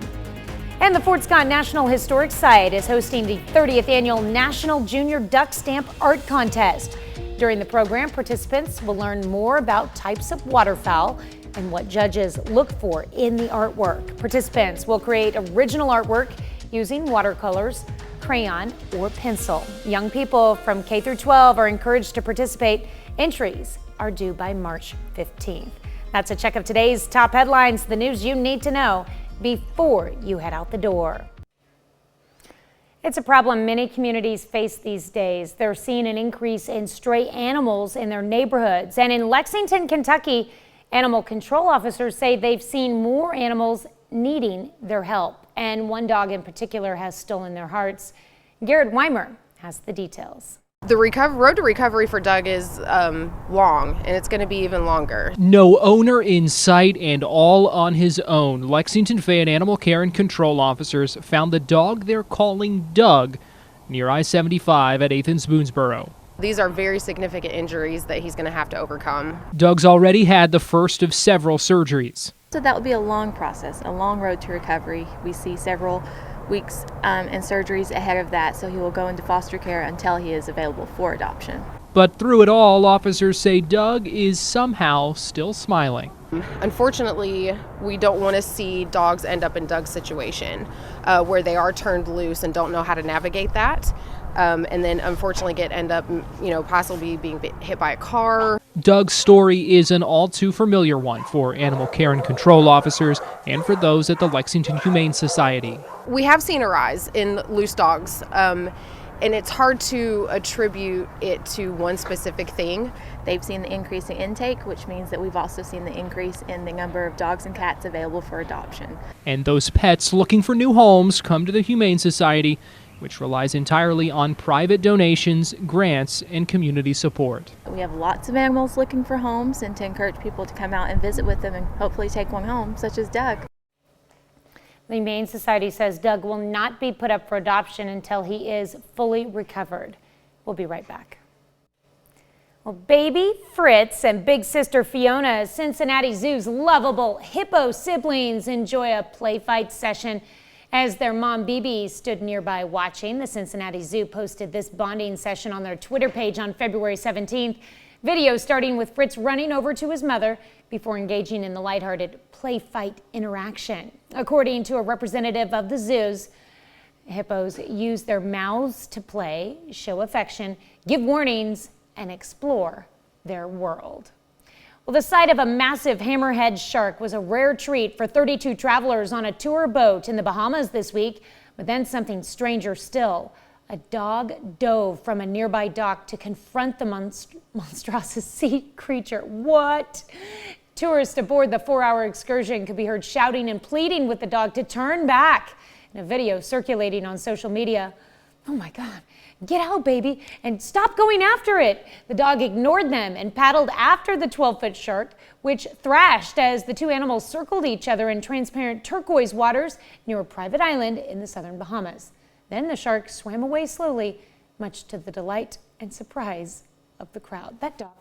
And the Fort Scott National Historic Site is hosting the 30th Annual National Junior Duck Stamp Art Contest. During the program, participants will learn more about types of waterfowl and what judges look for in the artwork. Participants will create original artwork using watercolors, crayon, or pencil. Young people from K through 12 are encouraged to participate. Entries are due by March 15th. That's a check of today's top headlines, the news you need to know before you head out the door. It's a problem many communities face these days. They're seeing an increase in stray animals in their neighborhoods. And in Lexington, Kentucky, animal control officers say they've seen more animals needing their help. And one dog in particular has stolen their hearts. Garrett Weimer has the details. The road to recovery for Doug is long, and it's going to be even longer. No owner in sight and all on his own. Lexington Fayette Animal Care and Control officers found the dog they're calling Doug near I-75 at 8th and Boonesboro. These are very significant injuries that he's going to have to overcome. Doug's already had the first of several surgeries. So that will be a long process, a long road to recovery. We see several weeks and surgeries ahead of that, so he will go into foster care until he is available for adoption. But through it all, officers say Doug is somehow still smiling. Unfortunately, we don't want to see dogs end up in Doug's situation where they are turned loose and don't know how to navigate that. And then unfortunately end up, possibly being hit by a car. Doug's story is an all too familiar one for animal care and control officers and for those at the Lexington Humane Society. We have seen a rise in loose dogs, and it's hard to attribute it to one specific thing. They've seen the increase in intake, which means that we've also seen the increase in the number of dogs and cats available for adoption. And those pets looking for new homes come to the Humane Society, which relies entirely on private donations, grants, and community support. We have lots of animals looking for homes, and to encourage people to come out and visit with them and hopefully take one home, such as Doug. The Humane Society says Doug will not be put up for adoption until he is fully recovered. We'll be right back. Well, baby Fritz and big sister Fiona, Cincinnati Zoo's lovable hippo siblings, enjoy a play fight session as their mom Bibi stood nearby watching. The Cincinnati Zoo posted this bonding session on their Twitter page on February 17th. Video starting with Fritz running over to his mother before engaging in the lighthearted play fight interaction. According to a representative of the zoos, hippos use their mouths to play, show affection, give warnings, and explore their world. Well, the sight of a massive hammerhead shark was a rare treat for 32 travelers on a tour boat in the Bahamas this week, but then something stranger still. A dog dove from a nearby dock to confront the monstrous sea creature. What? Tourists aboard the 4-hour excursion could be heard shouting and pleading with the dog to turn back. In a video circulating on social media, oh my God, get out, baby, and stop going after it. The dog ignored them and paddled after the 12-foot shark, which thrashed as the two animals circled each other in transparent turquoise waters near a private island in the southern Bahamas. Then the shark swam away slowly, much to the delight and surprise of the crowd. That dog.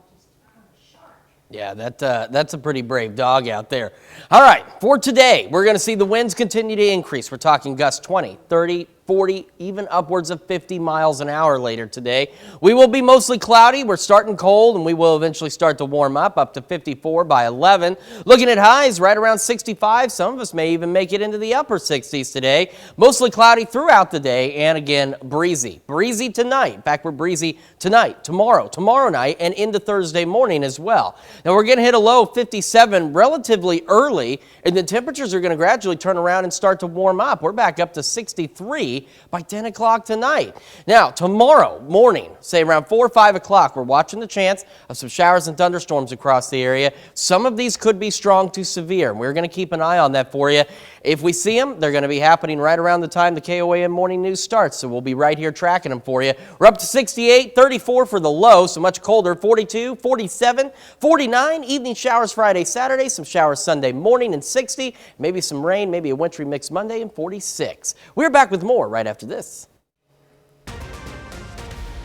Yeah, that's a pretty brave dog out there. All right, for today, we're going to see the winds continue to increase. We're talking gusts 20, 30, 40, even upwards of 50 miles an hour later today. We will be mostly cloudy. We're starting cold, and we will eventually start to warm up to 54 by 11. Looking at highs right around 65. Some of us may even make it into the upper 60s today. Mostly cloudy throughout the day, and again, breezy. Breezy tonight. In fact, we're breezy tonight, tomorrow night, and into Thursday morning as well. Now, we're going to hit a low of 57 relatively early, and the temperatures are going to gradually turn around and start to warm up. We're back up to 63 by 10 o'clock tonight. Now, tomorrow morning, say around 4 or 5 o'clock, we're watching the chance of some showers and thunderstorms across the area. Some of these could be strong to severe, and we're going to keep an eye on that for you. If we see them, they're going to be happening right around the time the KOAM morning news starts, so we'll be right here tracking them for you. We're up to 68, 34 for the low, so much colder, 42, 47, 49, evening showers Friday, Saturday, some showers Sunday morning, and 60, maybe some rain, maybe a wintry mix Monday, and 46. We're back with more right after this.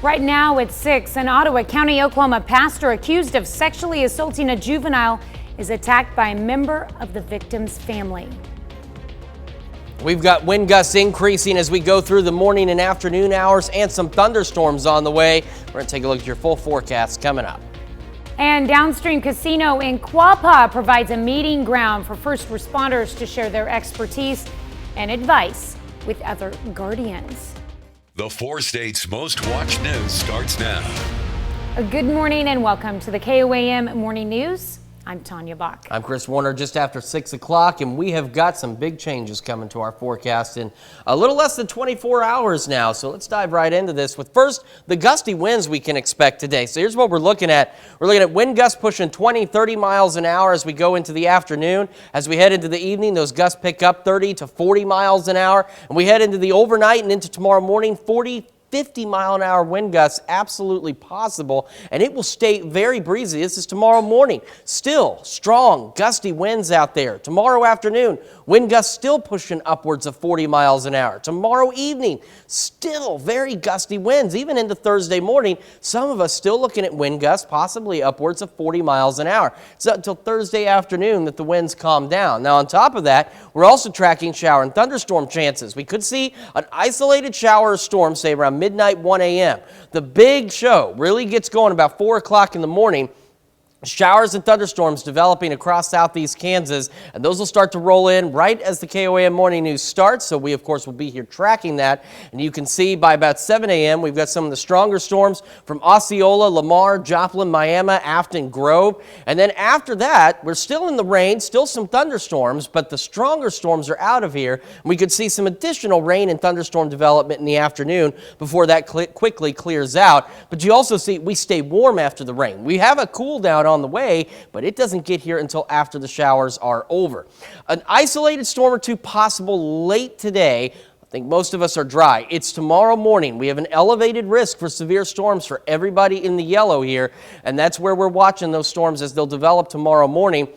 Right now at 6, an Ottawa County, Oklahoma pastor accused of sexually assaulting a juvenile is attacked by a member of the victim's family. We've got wind gusts increasing as we go through the morning and afternoon hours and some thunderstorms on the way. We're going to take a look at your full forecast coming up. And Downstream Casino in Quapaw provides a meeting ground for first responders to share their expertise and advice with other guardians. The 4 states' most watched news starts now. Good morning and welcome to the KOAM Morning News. I'm Tanya Bach. I'm Chris Warner, just after 6 o'clock, and we have got some big changes coming to our forecast in a little less than 24 hours now. So let's dive right into this with first the gusty winds we can expect today. So here's what we're looking at. We're looking at wind gusts pushing 20, 30 miles an hour as we go into the afternoon. As we head into the evening, those gusts pick up 30 to 40 miles an hour. And we head into the overnight and into tomorrow morning, 40, 50-mile-an-hour wind gusts absolutely possible, and it will stay very breezy. This is tomorrow morning. Still strong, gusty winds out there. Tomorrow afternoon, wind gusts still pushing upwards of 40 miles an hour. Tomorrow evening, still very gusty winds. Even into Thursday morning, some of us still looking at wind gusts possibly upwards of 40 miles an hour. It's not until Thursday afternoon that the winds calm down. Now, on top of that, we're also tracking shower and thunderstorm chances. We could see an isolated shower or storm, say around midnight, 1 a.m. The big show really gets going about 4 o'clock in the morning. Showers and thunderstorms developing across southeast Kansas, and those will start to roll in right as the KOAM morning news starts. So we, of course, will be here tracking that. And you can see by about 7 a.m., we've got some of the stronger storms from Osceola, Lamar, Joplin, Miami, Afton, Grove. And then after that, we're still in the rain, still some thunderstorms, but the stronger storms are out of here. And we could see some additional rain and thunderstorm development in the afternoon before that quickly clears out. But you also see we stay warm after the rain. We have a cool down on the way, but it doesn't get here until after the showers are over. An isolated storm or two possible late today. I think most of us are dry. It's tomorrow morning. We have an elevated risk for severe storms for everybody in the yellow here, and that's where we're watching those storms as they'll develop tomorrow morning.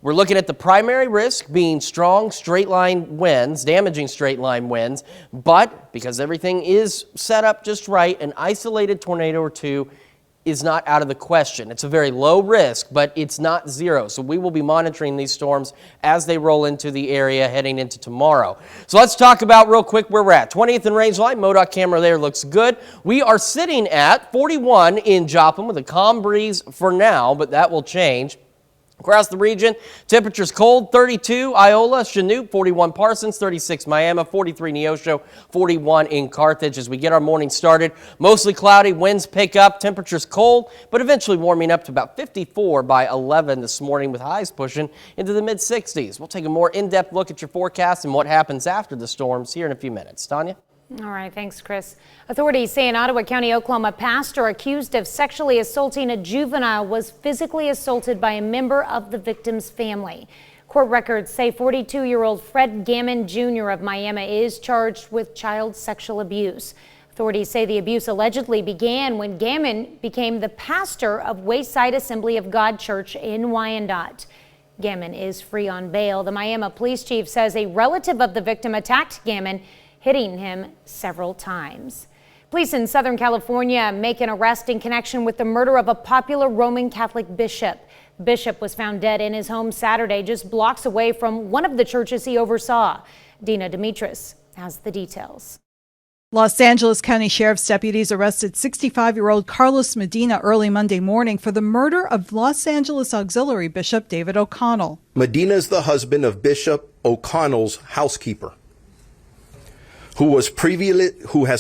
We're looking at the primary risk being strong straight line winds, damaging straight line winds, but because everything is set up just right, an isolated tornado or two is not out of the question. It's a very low risk, but it's not zero. So we will be monitoring these storms as they roll into the area heading into tomorrow. So let's talk about real quick where we're at. 20th and range line, MoDOT camera there looks good. We are sitting at 41 in Joplin with a calm breeze for now, but that will change. Across the region, temperatures cold, 32 Iola, Chinook, 41 Parsons, 36 Miami, 43 Neosho, 41 in Carthage. As we get our morning started, mostly cloudy, winds pick up, temperatures cold, but eventually warming up to about 54 by 11 this morning with highs pushing into the mid-60s. We'll take a more in-depth look at your forecast and what happens after the storms here in a few minutes. Tanya? All right, thanks, Chris. Authorities say an Ottawa County, Oklahoma pastor accused of sexually assaulting a juvenile was physically assaulted by a member of the victim's family. Court records say 42-year-old Fred Gammon Jr. of Miami is charged with child sexual abuse. Authorities say the abuse allegedly began when Gammon became the pastor of Wayside Assembly of God Church in Wyandotte. Gammon is free on bail. The Miami police chief says a relative of the victim attacked Gammon, hitting him several times. Police in Southern California make an arrest in connection with the murder of a popular Roman Catholic bishop. Bishop was found dead in his home Saturday, just blocks away from one of the churches he oversaw. Dina Dimitris has the details. Los Angeles County Sheriff's deputies arrested 65-year-old Carlos Medina early Monday morning for the murder of Los Angeles Auxiliary Bishop David O'Connell. Medina is the husband of Bishop O'Connell's housekeeper, who has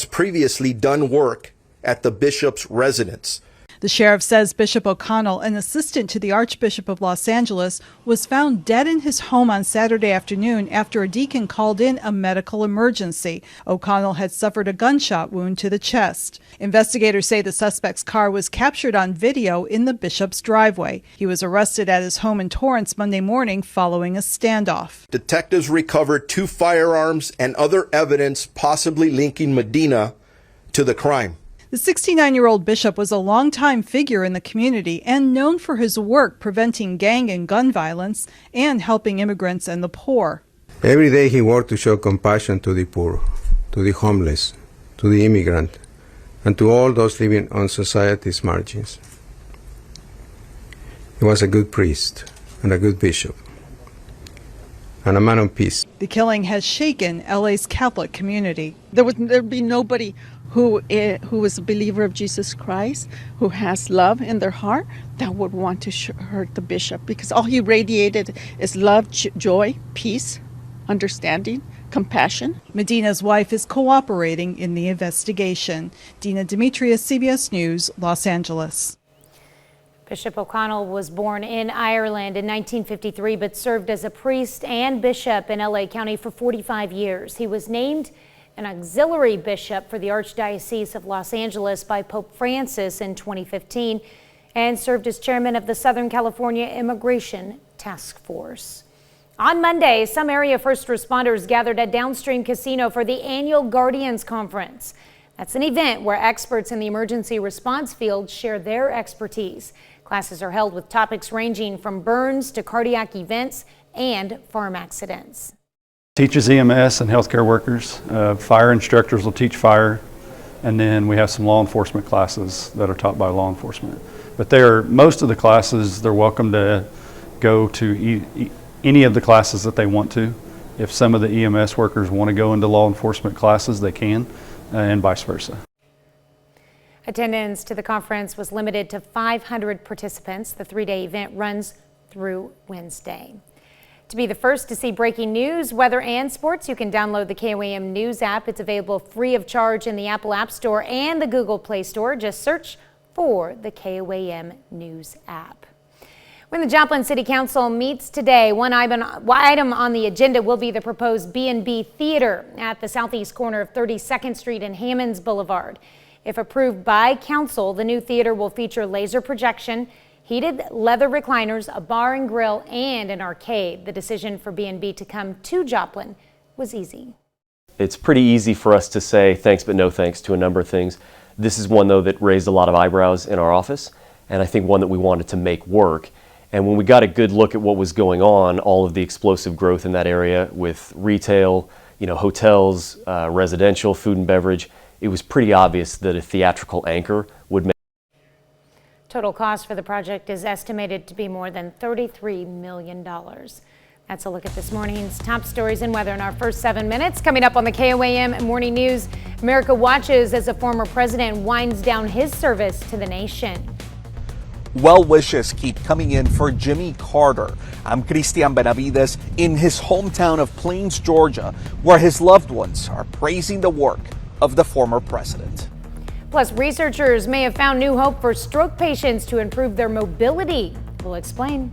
previously done work at the bishop's residence. The sheriff says Bishop O'Connell, an assistant to the Archbishop of Los Angeles, was found dead in his home on Saturday afternoon after a deacon called in a medical emergency. O'Connell had suffered a gunshot wound to the chest. Investigators say the suspect's car was captured on video in the bishop's driveway. He was arrested at his home in Torrance Monday morning following a standoff. Detectives recovered 2 firearms and other evidence possibly linking Medina to the crime. The 69-year-old bishop was a longtime figure in the community and known for his work preventing gang and gun violence and helping immigrants and the poor. Every day he worked to show compassion to the poor, to the homeless, to the immigrant, and to all those living on society's margins. He was a good priest and a good bishop and a man of peace. The killing has shaken LA's Catholic community. There'd be nobody who is a believer of Jesus Christ, who has love in their heart, that would want to hurt the bishop, because all he radiated is love, joy, peace, understanding, compassion. Medina's wife is cooperating in the investigation. Dina Demetrius, CBS News, Los Angeles. Bishop O'Connell was born in Ireland in 1953, but served as a priest and bishop in LA County for 45 years. He was named an auxiliary bishop for the Archdiocese of Los Angeles by Pope Francis in 2015 and served as chairman of the Southern California Immigration Task Force. On Monday, some area first responders gathered at Downstream Casino for the annual Guardians Conference. That's an event where experts in the emergency response field share their expertise. Classes are held with topics ranging from burns to cardiac events and farm accidents. Teaches EMS and healthcare workers. Fire instructors will teach fire, and then we have some law enforcement classes that are taught by law enforcement. But most of the classes, they're welcome to go to any of the classes that they want to. If some of the EMS workers want to go into law enforcement classes, they can, and vice versa. Attendance to the conference was limited to 500 participants. The 3-day event runs through Wednesday. To be the first to see breaking news, weather, and sports, you can download the KOAM News app. It's available free of charge in the Apple App Store and the Google Play Store. Just search for the KOAM News app. When the Joplin City Council meets today, one item on the agenda will be the proposed B&B Theater at the southeast corner of 32nd Street and Hammonds Boulevard. If approved by council, the new theater will feature laser projection, heated leather recliners, a bar and grill, and an arcade. The decision for B&B to come to Joplin was easy. It's pretty easy for us to say thanks but no thanks to a number of things. This is one, though, that raised a lot of eyebrows in our office, and I think one that we wanted to make work. And when we got a good look at what was going on, all of the explosive growth in that area with retail, hotels, residential, food and beverage, it was pretty obvious that a theatrical anchor would make. Total cost for the project is estimated to be more than $33 million. That's a look at this morning's top stories and weather in our first 7 minutes. Coming up on the KOAM Morning News, America watches as a former president winds down his service to the nation. Well wishes keep coming in for Jimmy Carter. I'm Cristian Benavides in his hometown of Plains, Georgia, where his loved ones are praising the work of the former president. Plus, researchers may have found new hope for stroke patients to improve their mobility. We'll explain.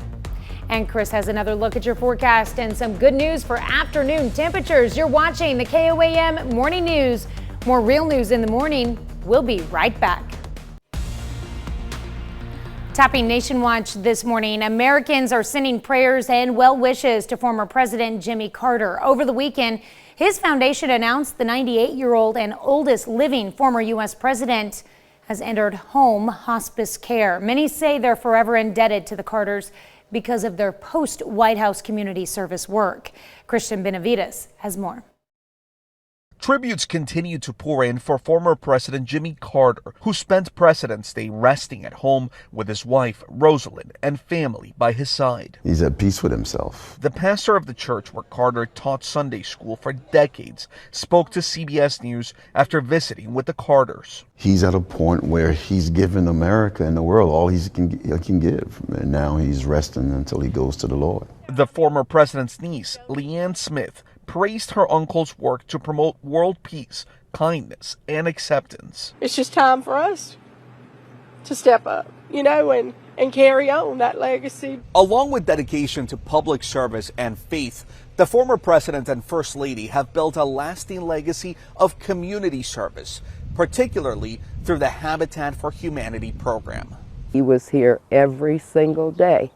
And Chris has another look at your forecast and some good news for afternoon temperatures. You're watching the KOAM Morning News More Real News in the Morning. We'll be right back. Topping Nation Watch this morning, Americans are sending prayers and well wishes to former President Jimmy Carter. Over the weekend, his foundation announced the 98-year-old and oldest living former U.S. president has entered home hospice care. Many say they're forever indebted to the Carters because of their post-White House community service work. Christian Benavides has more. Tributes continue to pour in for former President Jimmy Carter, who spent President's Day resting at home with his wife, Rosalind, and family by his side. He's at peace with himself. The pastor of the church where Carter taught Sunday school for decades spoke to CBS News after visiting with the Carters. He's at a point where he's given America and the world all he can give, and now he's resting until he goes to the Lord. The former president's niece, Leanne Smith, praised her uncle's work to promote world peace, kindness, and acceptance. It's just time for us to step up, and carry on that legacy. Along with dedication to public service and faith, the former president and first lady have built a lasting legacy of community service, particularly through the Habitat for Humanity program. He was here every single day.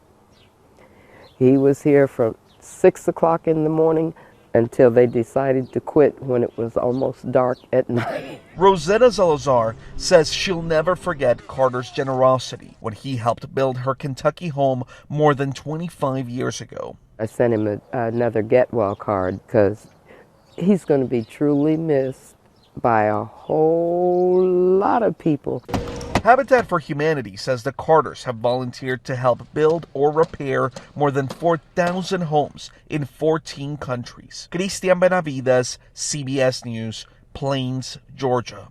He was here from 6 o'clock in the morning until they decided to quit when it was almost dark at night. Rosetta Salazar says she'll never forget Carter's generosity when he helped build her Kentucky home more than 25 years ago. I sent him another get well card because he's going to be truly missed by a whole lot of people. Habitat for Humanity says the Carters have volunteered to help build or repair more than 4,000 homes in 14 countries. Christian Benavides, CBS News, Plains, Georgia.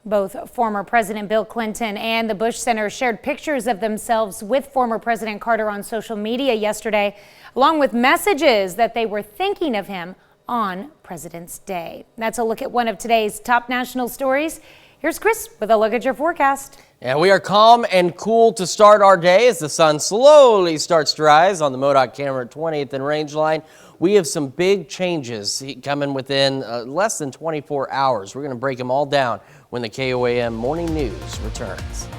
Both former President Bill Clinton and the Bush Center shared pictures of themselves with former President Carter on social media yesterday, along with messages that they were thinking of him on President's Day. That's a look at one of today's top national stories. Here's Chris with a look at your forecast. Yeah, we are calm and cool to start our day as the sun slowly starts to rise on the MoDOT camera at 20th and Rangeline. We have some big changes coming within less than 24 hours. We're going to break them all down when the KOAM Morning News returns.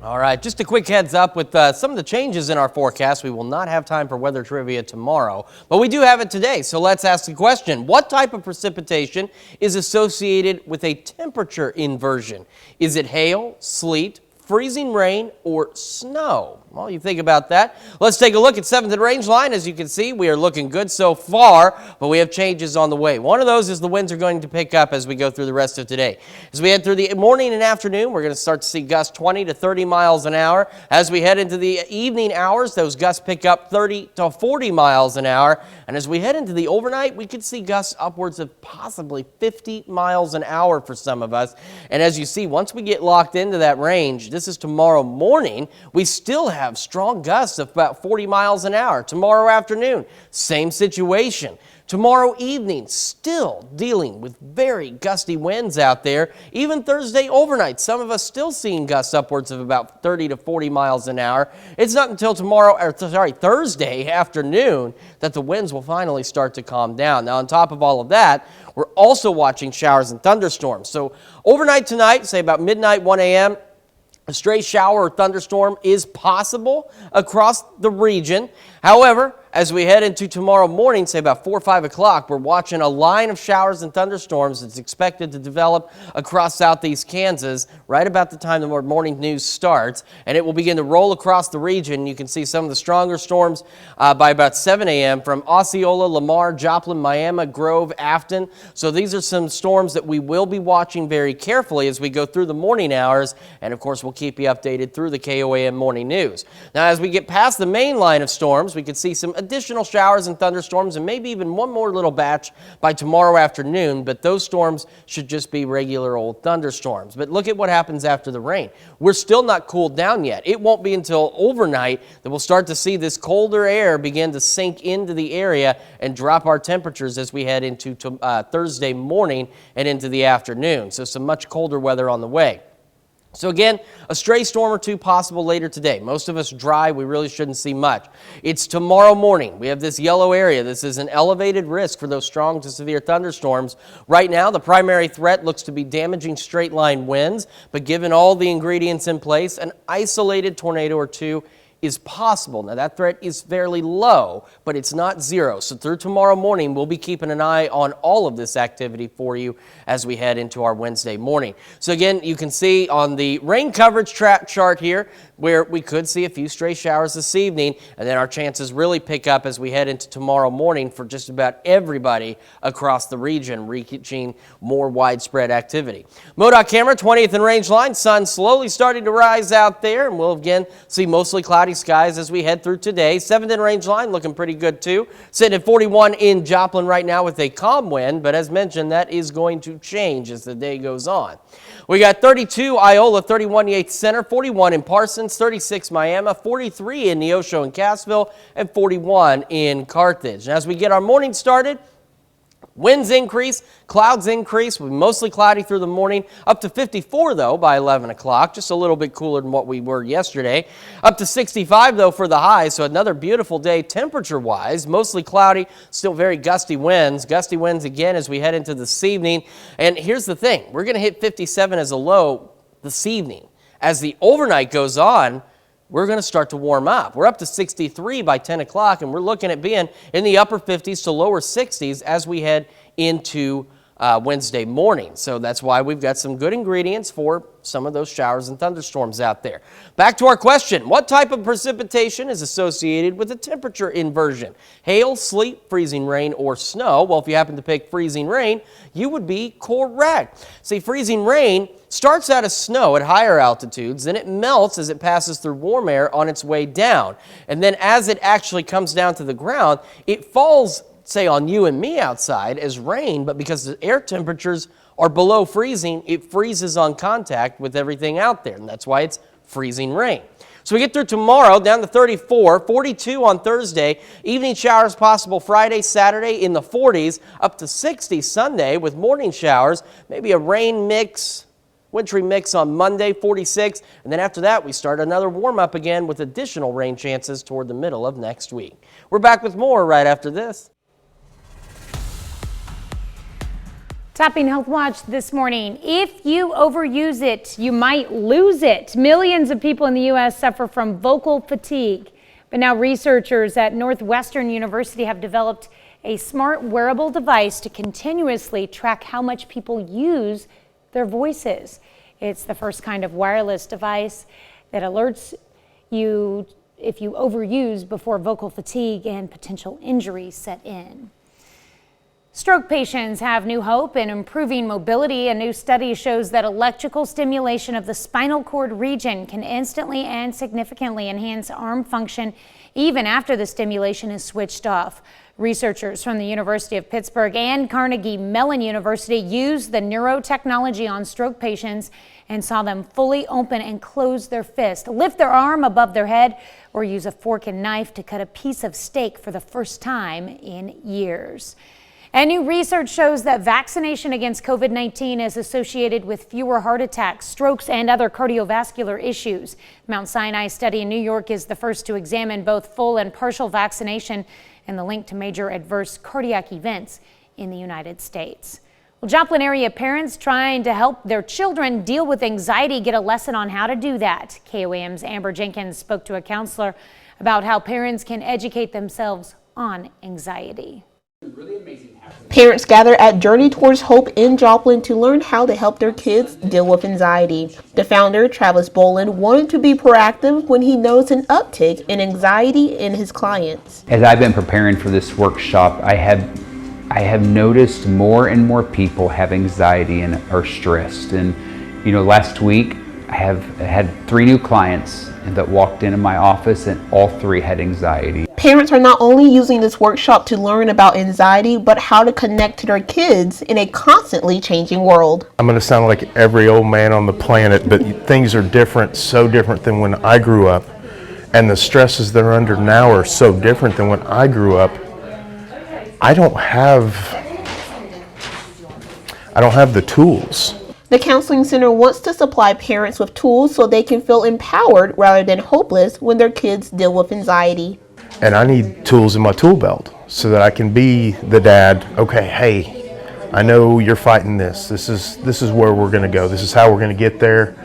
All right, just a quick heads up with some of the changes in our forecast. We will not have time for weather trivia tomorrow, but we do have it today. So let's ask the question, what type of precipitation is associated with a temperature inversion? Is it hail, sleet, freezing rain, or snow? Well, you think about that. Let's take a look at 7th and Rangeline. As you can see, we are looking good so far, but we have changes on the way. One of those is the winds are going to pick up as we go through the rest of today. As we head through the morning and afternoon, we're going to start to see gusts 20 to 30 miles an hour. As we head into the evening hours, those gusts pick up 30 to 40 miles an hour. And as we head into the overnight, we could see gusts upwards of possibly 50 miles an hour for some of us. And as you see, once we get locked into that range, this is tomorrow morning, we still have strong gusts of about 40 miles an hour. Tomorrow afternoon, same situation. Tomorrow evening, still dealing with very gusty winds out there. Even Thursday overnight, some of us still seeing gusts upwards of about 30 to 40 miles an hour. It's not until Thursday afternoon that the winds will finally start to calm down. Now, on top of all of that, we're also watching showers and thunderstorms. So overnight tonight, say about midnight, 1 a.m., a stray shower or thunderstorm is possible across the region. However, as we head into tomorrow morning, say about 4 or 5 o'clock, we're watching a line of showers and thunderstorms that's expected to develop across southeast Kansas right about the time the morning news starts, and it will begin to roll across the region. You can see some of the stronger storms by about 7 a.m. from Osceola, Lamar, Joplin, Miami, Grove, Afton. So these are some storms that we will be watching very carefully as we go through the morning hours, and of course we'll keep you updated through the KOAM morning news. Now, as we get past the main line of storms, we can see some additional showers and thunderstorms and maybe even one more little batch by tomorrow afternoon, but those storms should just be regular old thunderstorms. But look at what happens after the rain. We're still not cooled down yet. It won't be until overnight that we'll start to see this colder air begin to sink into the area and drop our temperatures as we head into Thursday morning and into the afternoon. So some much colder weather on the way. So again, a stray storm or two possible later today. Most of us dry. We really shouldn't see much. It's tomorrow morning. We have this yellow area. This is an elevated risk for those strong to severe thunderstorms. Right now, the primary threat looks to be damaging straight line winds, but given all the ingredients in place, an isolated tornado or two is possible. Now that threat is fairly low, but it's not zero. So through tomorrow morning, we'll be keeping an eye on all of this activity for you as we head into our Wednesday morning. So again, you can see on the rain coverage track chart here where we could see a few stray showers this evening, and then our chances really pick up as we head into tomorrow morning for just about everybody across the region, reaching more widespread activity. MoDOT camera, 20th and range line, sun slowly starting to rise out there, and we'll again see mostly cloudy skies as we head through today. 7th and range line looking pretty good too. Sitting at 41 in Joplin right now with a calm wind, but as mentioned, that is going to change as the day goes on. We got 32 Iola, 31 Yates Center, 41 in Parsons, 36 Miami, 43 in Neosho and Cassville, and 41 in Carthage. And as we get our morning started, winds increase, clouds increase. We'll be mostly cloudy through the morning, up to 54 though by 11 o'clock, just a little bit cooler than what we were yesterday. Up to 65 though for the high, so another beautiful day temperature-wise. Mostly cloudy, still very gusty winds. Gusty winds again as we head into this evening. And here's the thing, we're going to hit 57 as a low this evening. As the overnight goes on, we're going to start to warm up. We're up to 63 by 10 o'clock, and we're looking at being in the upper 50s to lower 60s as we head into Wednesday morning. So that's why we've got some good ingredients for some of those showers and thunderstorms out there. Back to our question. What type of precipitation is associated with a temperature inversion? Hail, sleet, freezing rain, or snow? Well, if you happen to pick freezing rain, you would be correct. See, freezing rain starts out as snow at higher altitudes, then it melts as it passes through warm air on its way down. And then as it actually comes down to the ground, it falls, say, on you and me outside as rain, but because the air temperatures are below freezing, it freezes on contact with everything out there, and that's why it's freezing rain. So we get through tomorrow down to 34, 42 on Thursday, evening showers possible Friday, Saturday in the 40s, up to 60 Sunday with morning showers, maybe a rain mix, wintry mix on Monday, 46, and then after that we start another warm-up again with additional rain chances toward the middle of next week. We're back with more right after this. Topping Health Watch this morning. If you overuse it, you might lose it. Millions of people in the U.S. suffer from vocal fatigue. But now researchers at Northwestern University have developed a smart wearable device to continuously track how much people use their voices. It's the first kind of wireless device that alerts you if you overuse before vocal fatigue and potential injuries set in. Stroke patients have new hope in improving mobility. A new study shows that electrical stimulation of the spinal cord region can instantly and significantly enhance arm function even after the stimulation is switched off. Researchers from the University of Pittsburgh and Carnegie Mellon University used the neurotechnology on stroke patients and saw them fully open and close their fist, lift their arm above their head, or use a fork and knife to cut a piece of steak for the first time in years. And new research shows that vaccination against COVID-19 is associated with fewer heart attacks, strokes, and other cardiovascular issues. Mount Sinai study in New York is the first to examine both full and partial vaccination and the link to major adverse cardiac events in the United States. Well, Joplin area parents trying to help their children deal with anxiety get a lesson on how to do that. KOAM's Amber Jenkins spoke to a counselor about how parents can educate themselves on anxiety. Parents gather at Journey Towards Hope in Joplin to learn how to help their kids deal with anxiety. The founder, Travis Boland, wanted to be proactive when he noticed an uptick in anxiety in his clients. As I've been preparing for this workshop, I have noticed more and more people have anxiety and are stressed. And last week I have had 3 new clients that walked into my office, and all 3 had anxiety. Parents are not only using this workshop to learn about anxiety, but how to connect to their kids in a constantly changing world. I'm going to sound like every old man on the planet, but things are different, so different than when I grew up. And the stresses they're under now are so different than when I grew up. I don't have the tools. The counseling center wants to supply parents with tools so they can feel empowered rather than hopeless when their kids deal with anxiety. And I need tools in my tool belt so that I can be the dad. Okay, hey, I know you're fighting this. This is where we're going to go. This is how we're going to get there.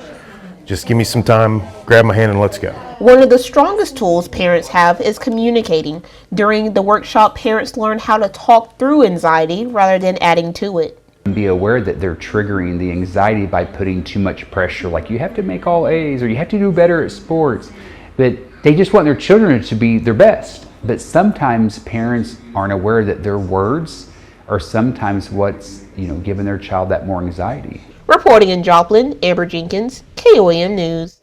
Just give me some time, grab my hand, and let's go. One of the strongest tools parents have is communicating. During the workshop, parents learn how to talk through anxiety rather than adding to it. Be aware that they're triggering the anxiety by putting too much pressure, like you have to make all A's or you have to do better at sports. But they just want their children to be their best. But sometimes parents aren't aware that their words are sometimes what's giving their child that more anxiety. Reporting in Joplin, Amber Jenkins, KOAM News.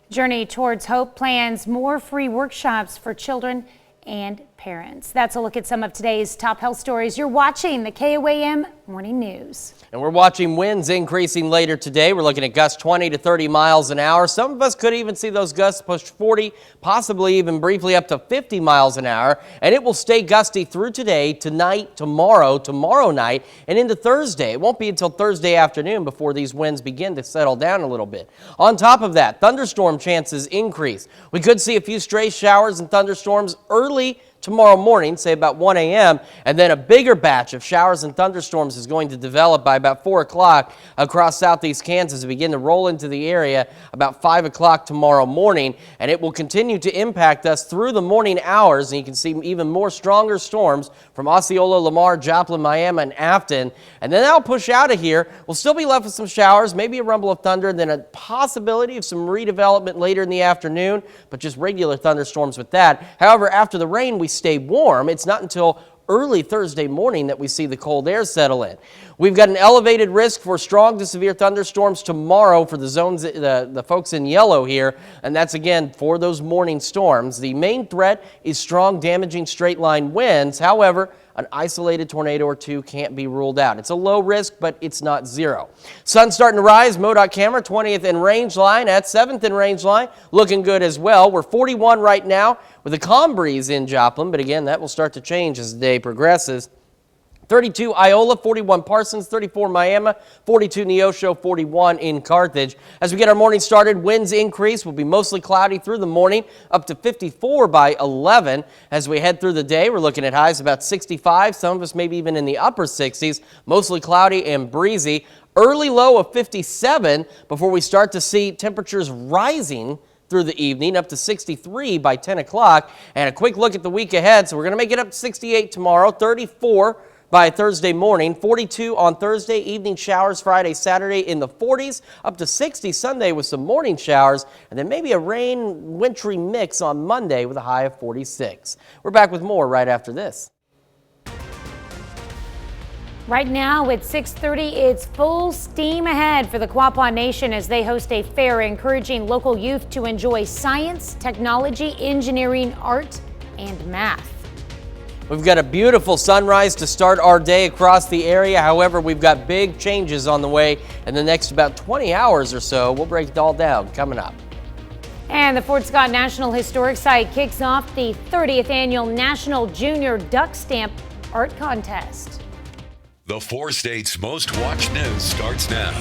Journey Towards Hope plans more free workshops for children and parents. That's a look at some of today's top health stories. You're watching the KOAM Morning News. And we're watching winds increasing later today. We're looking at gusts 20 to 30 miles an hour. Some of us could even see those gusts push 40, possibly even briefly up to 50 miles an hour. And it will stay gusty through today, tonight, tomorrow night, and into Thursday. It won't be until Thursday afternoon before these winds begin to settle down a little bit. On top of that, thunderstorm chances increase. We could see a few stray showers and thunderstorms early tomorrow morning, say about 1 a.m., and then a bigger batch of showers and thunderstorms is going to develop by about 4 o'clock across southeast Kansas and begin to roll into the area about 5 o'clock tomorrow morning, and it will continue to impact us through the morning hours, and you can see even more stronger storms from Osceola, Lamar, Joplin, Miami, and Afton, and then that'll push out of here. We'll still be left with some showers, maybe a rumble of thunder, and then a possibility of some redevelopment later in the afternoon, but just regular thunderstorms with that. However, after the rain, we stay warm. It's not until early Thursday morning that we see the cold air settle in. We've got an elevated risk for strong to severe thunderstorms tomorrow for the zones, the folks in yellow here, and that's again for those morning storms. The main threat is strong, damaging straight line winds. However, an isolated tornado or two can't be ruled out. It's a low risk, but it's not zero. Sun starting to rise. MoDOT camera, 20th in range line at 7th in range line. Looking good as well. We're 41 right now with a calm breeze in Joplin, but again, that will start to change as the day progresses. 32 Iola, 41 Parsons, 34 Miami, 42 Neosho, 41 in Carthage. As we get our morning started, winds increase. Will be mostly cloudy through the morning, up to 54 by 11. As we head through the day, we're looking at highs about 65. Some of us maybe even in the upper 60s, mostly cloudy and breezy. Early low of 57 before we start to see temperatures rising through the evening, up to 63 by 10 o'clock. And a quick look at the week ahead. So we're going to make it up to 68 tomorrow, 34 by Thursday morning, 42 on Thursday, evening showers Friday, Saturday in the 40s, up to 60 Sunday with some morning showers, and then maybe a rain, wintry mix on Monday with a high of 46. We're back with more right after this. Right now at 6:30, it's full steam ahead for the Quapaw Nation as they host a fair encouraging local youth to enjoy science, technology, engineering, art, and math. We've got a beautiful sunrise to start our day across the area. However, we've got big changes on the way in the next about 20 hours or so. We'll break it all down coming up. And the Fort Scott National Historic Site kicks off the 30th Annual National Junior Duck Stamp Art Contest. The 4 states' most watched news starts now.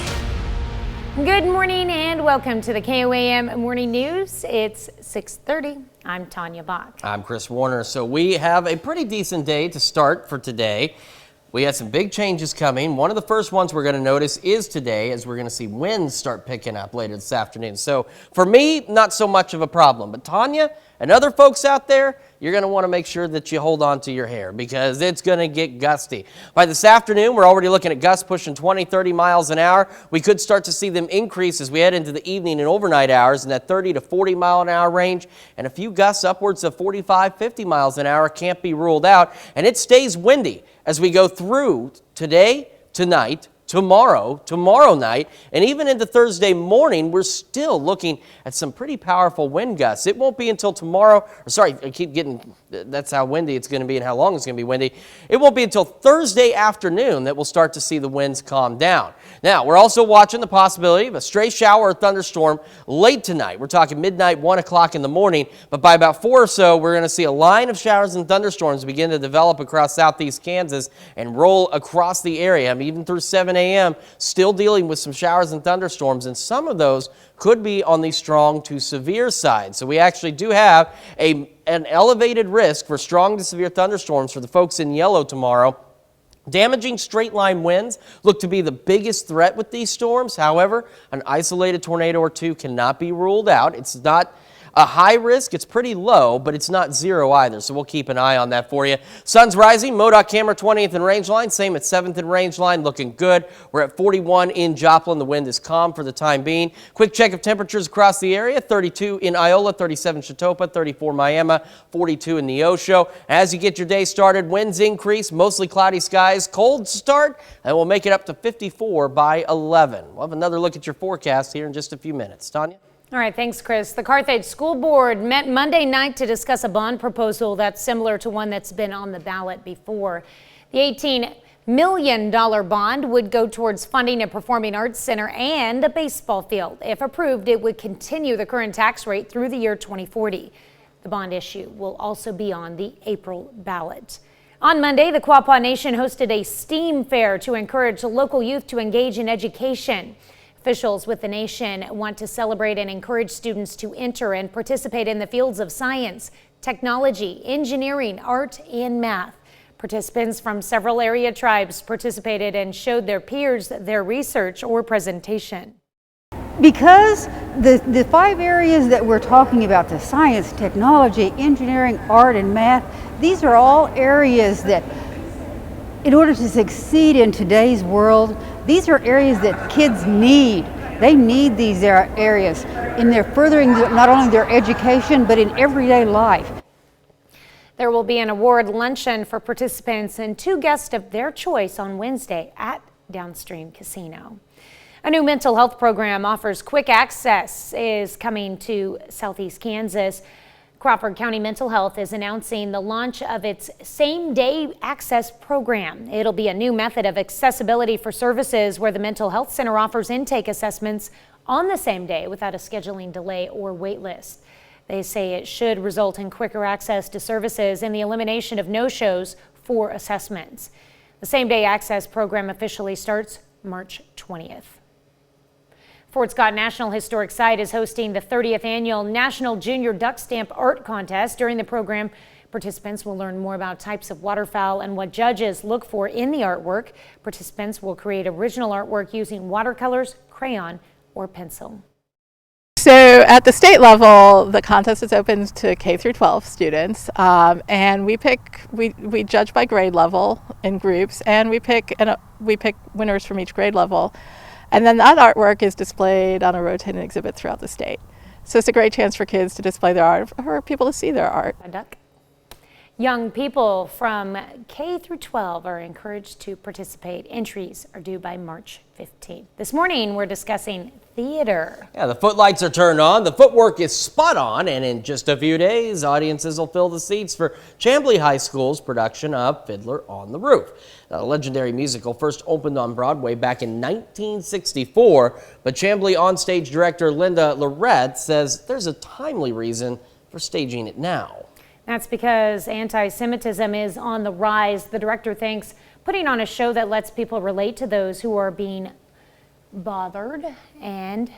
Good morning and welcome to the KOAM Morning News. It's 6:30. I'm Tanya Bach. I'm Chris Warner. So we have a pretty decent day to start for today. We had some big changes coming. One of the first ones we're going to notice is today, as we're going to see winds start picking up later this afternoon. So for me, not so much of a problem. But Tanya and other folks out there, you're going to want to make sure that you hold on to your hair because it's going to get gusty. By this afternoon, we're already looking at gusts pushing 20, 30 miles an hour. We could start to see them increase as we head into the evening and overnight hours in that 30 to 40 mile an hour range. And a few gusts upwards of 45, 50 miles an hour can't be ruled out. And it stays windy as we go through today, tonight, tomorrow night, and even into Thursday morning, we're still looking at some pretty powerful wind gusts. It won't be until tomorrow, I keep getting, that's how windy it's going to be and how long it's going to be windy. It won't be until Thursday afternoon that we'll start to see the winds calm down. Now, we're also watching the possibility of a stray shower or thunderstorm late tonight. We're talking midnight, 1 o'clock in the morning, but by about 4 or so, we're going to see a line of showers and thunderstorms begin to develop across southeast Kansas and roll across the area, even through 7 a.m. Still dealing with some showers and thunderstorms, and some of those could be on the strong to severe side. So we actually do have an elevated risk for strong to severe thunderstorms for the folks in yellow tomorrow. Damaging straight line winds look to be the biggest threat with these storms. However, an isolated tornado or two cannot be ruled out. It's not a high risk, it's pretty low, but it's not zero either, so we'll keep an eye on that for you. Sun's rising, MoDOT camera 20th and range line, same at 7th and range line, looking good. We're at 41 in Joplin. The wind is calm for the time being. Quick check of temperatures across the area: 32 in Iola, 37 Chatopa, 34 Miami, 42 in Neosho. As you get your day started, winds increase, mostly cloudy skies, cold start, and we'll make it up to 54 by 11. We'll have another look at your forecast here in just a few minutes. Tanya? All right, thanks, Chris. The Carthage School Board met Monday night to discuss a bond proposal that's similar to one that's been on the ballot before. The $18 million bond would go towards funding a performing arts center and a baseball field. If approved, it would continue the current tax rate through the year 2040. The bond issue will also be on the April ballot. On Monday, the Quapaw Nation hosted a STEAM fair to encourage local youth to engage in education. Officials with the nation want to celebrate and encourage students to enter and participate in the fields of science, technology, engineering, art, and math. Participants from several area tribes participated and showed their peers their research or presentation. Because the 5 areas that we're talking about, the science, technology, engineering, art, and math, these are all areas that, in order to succeed in today's world, these are areas that kids need. They need these areas in their furthering not only their education, but in everyday life. There will be an award luncheon for participants and 2 guests of their choice on Wednesday at Downstream Casino. A new mental health program offers quick access is coming to Southeast Kansas. Crawford County Mental Health is announcing the launch of its same-day access program. It'll be a new method of accessibility for services where the mental health center offers intake assessments on the same day without a scheduling delay or wait list. They say it should result in quicker access to services and the elimination of no-shows for assessments. The same-day access program officially starts March 20th. Fort Scott National Historic Site is hosting the 30th annual National Junior Duck Stamp Art Contest. During the program, participants will learn more about types of waterfowl and what judges look for in the artwork. Participants will create original artwork using watercolors, crayon, or pencil. So at the state level, the contest is open to K through 12 students, and we judge by grade level in groups, and we pick winners from each grade level. And then that artwork is displayed on a rotating exhibit throughout the state. So it's a great chance for kids to display their art, for people to see their art. Young people from K through 12 are encouraged to participate. Entries are due by March 15th. This morning, we're discussing theater. Yeah, the footlights are turned on, the footwork is spot on, and in just a few days, audiences will fill the seats for Chamblee High School's production of Fiddler on the Roof. The legendary musical first opened on Broadway back in 1964, but Chamblee onstage director Linda Lorette says there's a timely reason for staging it now. That's because anti-Semitism is on the rise. The director thinks putting on a show that lets people relate to those who are being bothered and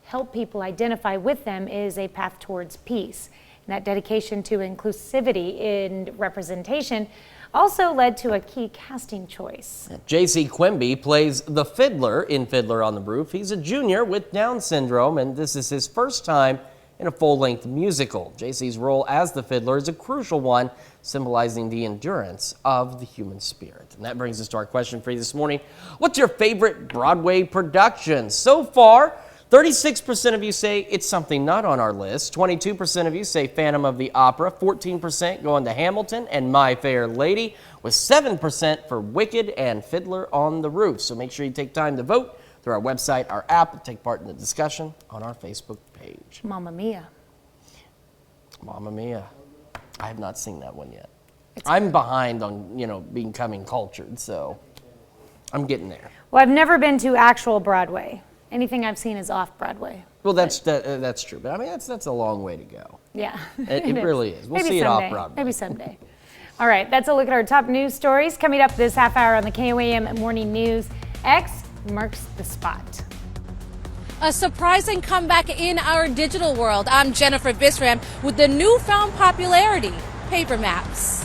help people identify with them is a path towards peace. And that dedication to inclusivity and representation also led to a key casting choice. J.C. Quimby plays the fiddler in Fiddler on the Roof. He's a junior with Down syndrome, and this is his first time in a full-length musical. JC's role as the fiddler is a crucial one, symbolizing the endurance of the human spirit. And that brings us to our question for you this morning. What's your favorite Broadway production? So far, 36% of you say it's something not on our list. 22% of you say Phantom of the Opera. 14% going to Hamilton and My Fair Lady, with 7% for Wicked and Fiddler on the Roof. So make sure you take time to vote through our website, our app, and take part in the discussion on our Facebook page. Mamma Mia. Mamma Mia. I have not seen that one yet. I'm behind on, becoming cultured, so I'm getting there. Well, I've never been to actual Broadway. Anything I've seen is off Broadway. Well, that's true, but I mean that's a long way to go. Yeah, it really is. We'll Maybe see someday. it off Broadway. Maybe someday. All right, that's a look at our top news stories coming up this half hour on the KOAM Morning News. X marks the spot. A surprising comeback in our digital world. I'm Jennifer Bisram with the newfound popularity, paper maps.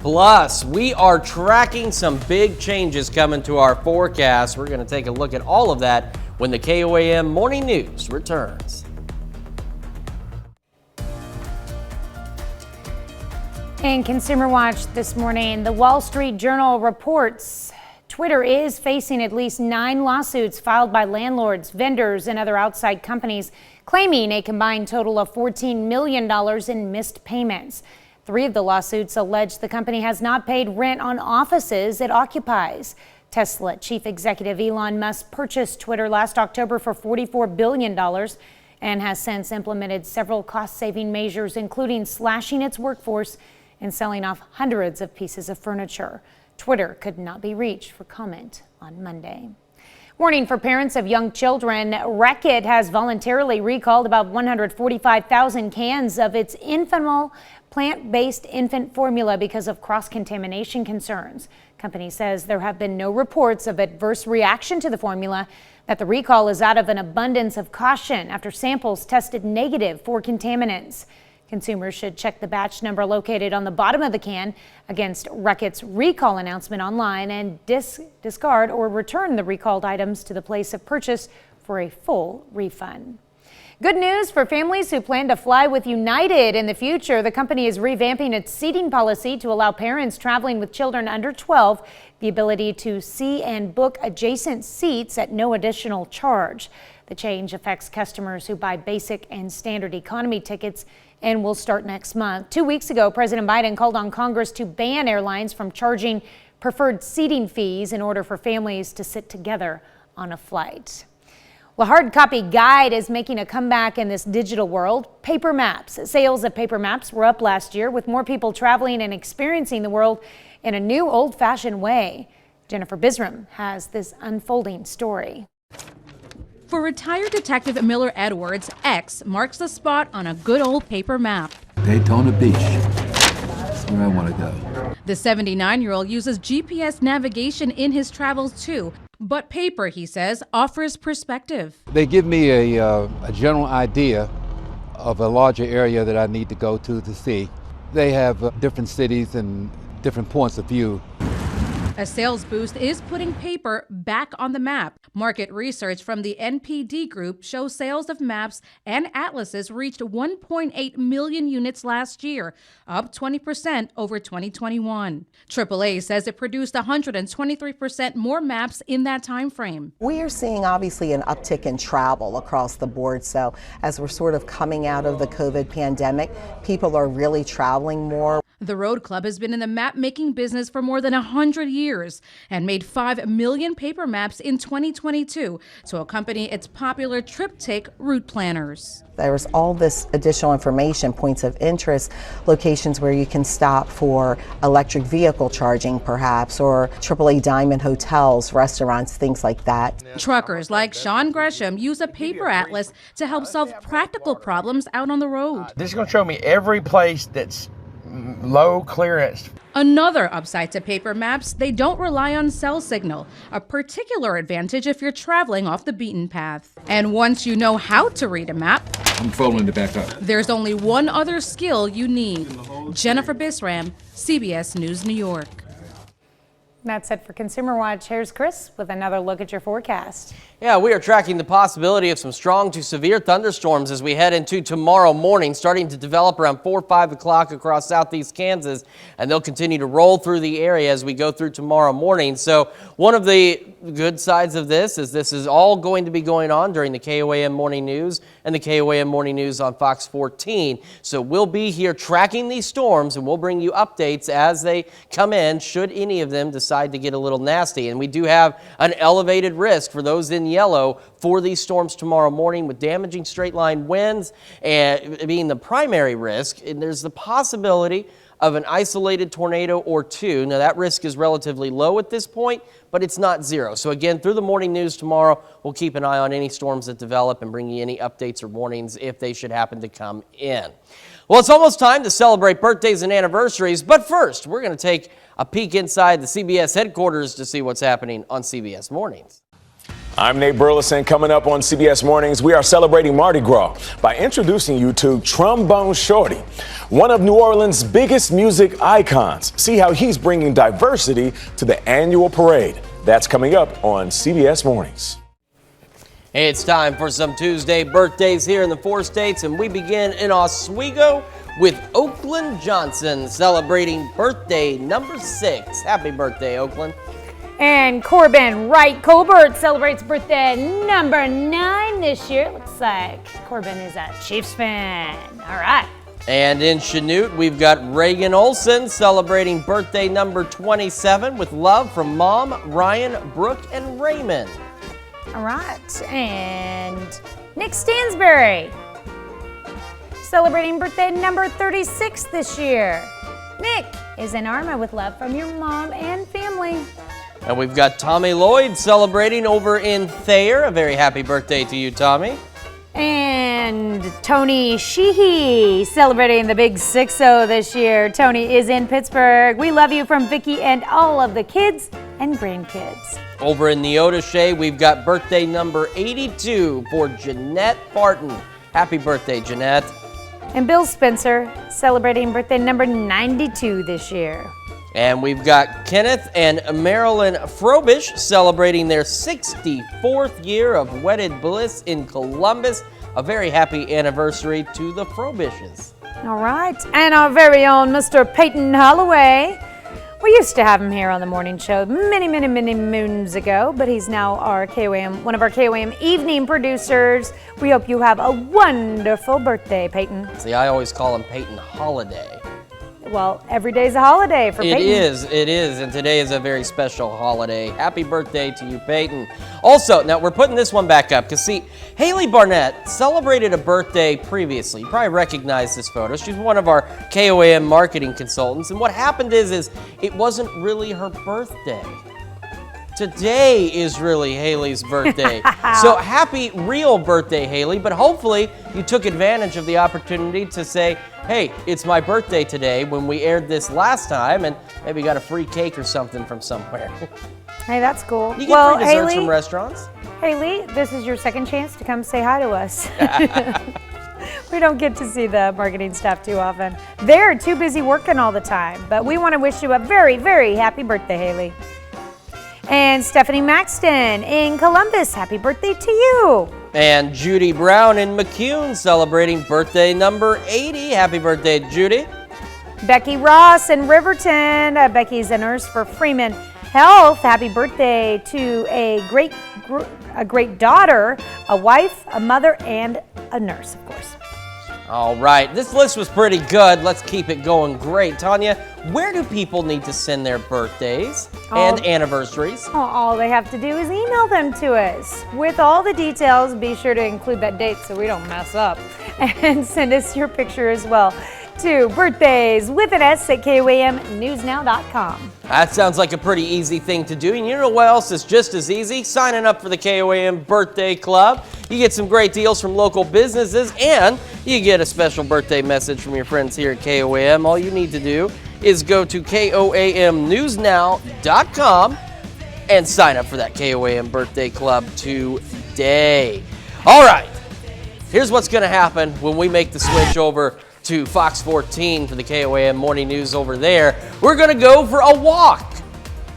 Plus, we are tracking some big changes coming to our forecast. We're going to take a look at all of that when the KOAM Morning News returns. In Consumer Watch this morning, the Wall Street Journal reports Twitter is facing at least 9 lawsuits filed by landlords, vendors, and other outside companies, claiming a combined total of $14 million in missed payments. 3 of the lawsuits allege the company has not paid rent on offices it occupies. Tesla chief executive Elon Musk purchased Twitter last October for $44 billion and has since implemented several cost-saving measures, including slashing its workforce and selling off hundreds of pieces of furniture. Twitter could not be reached for comment on Monday. Warning for parents of young children. Reckitt has voluntarily recalled about 145,000 cans of its Infamil plant-based infant formula because of cross-contamination concerns. Company says there have been no reports of adverse reaction to the formula, that the recall is out of an abundance of caution after samples tested negative for contaminants. Consumers should check the batch number located on the bottom of the can against Reckitt's recall announcement online and discard or return the recalled items to the place of purchase for a full refund. Good news for families who plan to fly with United in the future. The company is revamping its seating policy to allow parents traveling with children under 12 the ability to see and book adjacent seats at no additional charge. The change affects customers who buy basic and standard economy tickets and will start next month. 2 weeks ago, President Biden called on Congress to ban airlines from charging preferred seating fees in order for families to sit together on a flight. Well, hard copy guide is making a comeback in this digital world. Paper maps. Sales of paper maps were up last year, with more people traveling and experiencing the world in a new old-fashioned way. Jennifer Bisram has this unfolding story. For retired Detective Miller Edwards, X marks the spot on a good old paper map. Daytona Beach. That's where I want to go. The 79-year-old uses GPS navigation in his travels too, but paper, he says, offers perspective. They give me a general idea of a larger area that I need to go to see. They have different cities and different points of view. A sales boost is putting paper back on the map. Market research from the NPD Group shows sales of maps and atlases reached 1.8 million units last year, up 20% over 2021. AAA says it produced 123% more maps in that time frame. We are seeing obviously an uptick in travel across the board. So as we're sort of coming out of the COVID pandemic, people are really traveling more. The Road Club has been in the map-making business for more than 100 years and made 5 million paper maps in 2022 to accompany its popular triptych route planners. There's all this additional information, points of interest, locations where you can stop for electric vehicle charging perhaps, or AAA Diamond hotels, restaurants, things like that. Truckers like Sean Gresham use a paper atlas to help solve practical problems out on the road. This is going to show me every place that's low clearance. Another upside to paper maps, they don't rely on cell signal, a particular advantage if you're traveling off the beaten path. And once you know how to read a map, I'm folding it back up. There's only one other skill you need. Jennifer Bisram, CBS News, New York. That's it for Consumer Watch. Here's Chris with another look at your forecast. Yeah, we are tracking the possibility of some strong to severe thunderstorms as we head into tomorrow morning, starting to develop around 4 or 5 o'clock across southeast Kansas, and they'll continue to roll through the area as we go through tomorrow morning. So one of the good sides of this is all going to be going on during the KOAM Morning News and the KOAM Morning News on Fox 14. So we'll be here tracking these storms, and we'll bring you updates as they come in should any of them decide to get a little nasty. And we do have an elevated risk for those in yellow for these storms tomorrow morning, with damaging straight line winds and being the primary risk. And there's the possibility of an isolated tornado or two. Now that risk is relatively low at this point, but it's not zero. So again, through the morning news tomorrow, we'll keep an eye on any storms that develop and bring you any updates or warnings if they should happen to come in. Well, it's almost time to celebrate birthdays and anniversaries, but first we're going to take a peek inside the CBS headquarters to see what's happening on CBS Mornings. I'm Nate Burleson. Coming up on CBS Mornings, we are celebrating Mardi Gras by introducing you to Trombone Shorty, one of New Orleans' biggest music icons. See how he's bringing diversity to the annual parade. That's coming up on CBS Mornings. It's time for some Tuesday birthdays here in the 4 states, and we begin in Oswego with Oakland Johnson celebrating birthday number 6. Happy birthday, Oakland. And Corbin Wright Colbert celebrates birthday number 9 this year. Looks like Corbin is a Chiefs fan. All right. And in Chanute, we've got Reagan Olson celebrating birthday number 27 with love from Mom, Ryan, Brooke, and Raymond. All right. And Nick Stansberry celebrating birthday number 36 this year. Nick is in Arma with love from your mom and family. And we've got Tommy Lloyd celebrating over in Thayer. A very happy birthday to you, Tommy. And Tony Sheehy celebrating the big 6-0 this year. Tony is in Pittsburgh. We love you from Vicky and all of the kids and grandkids. Over in Neodesha, we've got birthday number 82 for Jeanette Barton. Happy birthday, Jeanette. And Bill Spencer celebrating birthday number 92 this year. And we've got Kenneth and Marilyn Frobish celebrating their 64th year of wedded bliss in Columbus. A very happy anniversary to the Frobishes. All right. And our very own Mr. Peyton Holloway. We used to have him here on the morning show many moons ago, but he's now one of our KOAM evening producers. We hope you have a wonderful birthday, Peyton. See, I always call him Peyton Holiday. Well, every day's a holiday for Peyton. It is, and today is a very special holiday. Happy birthday to you, Peyton. Also, now we're putting this one back up, because see, Haley Barnett celebrated a birthday previously. You probably recognize this photo. She's one of our KOAM marketing consultants, and what happened is it wasn't really her birthday. Today is really Haley's birthday. So happy real birthday, Haley, but hopefully you took advantage of the opportunity to say, hey, it's my birthday today when we aired this last time, and maybe got a free cake or something from somewhere. Hey, that's cool. You get free desserts from restaurants. Haley, this is your second chance to come say hi to us. We don't get to see the marketing staff too often. They're too busy working all the time, but we want to wish you a very, very happy birthday, Haley. And Stephanie Maxton in Columbus, happy birthday to you. And Judy Brown in McCune celebrating birthday number 80. Happy birthday, Judy. Becky Ross in Riverton. Becky's a nurse for Freeman Health. Happy birthday to a great daughter, a wife, a mother, and a nurse, of course. All right, this list was pretty good. Let's keep it going great. Tanya, where do people need to send their birthdays and anniversaries? All they have to do is email them to us. With all the details, be sure to include that date so we don't mess up. And send us your picture as well to birthdays@KOAMnewsnow.com. That sounds like a pretty easy thing to do. And you know what else is just as easy? Signing up for the KOAM Birthday Club. You get some great deals from local businesses, and you get a special birthday message from your friends here at KOAM. All you need to do is go to KOAMnewsnow.com and sign up for that KOAM Birthday Club today. All right, here's what's going to happen when we make the switch over to Fox 14 for the KOAM Morning News over there. We're going to go for a walk,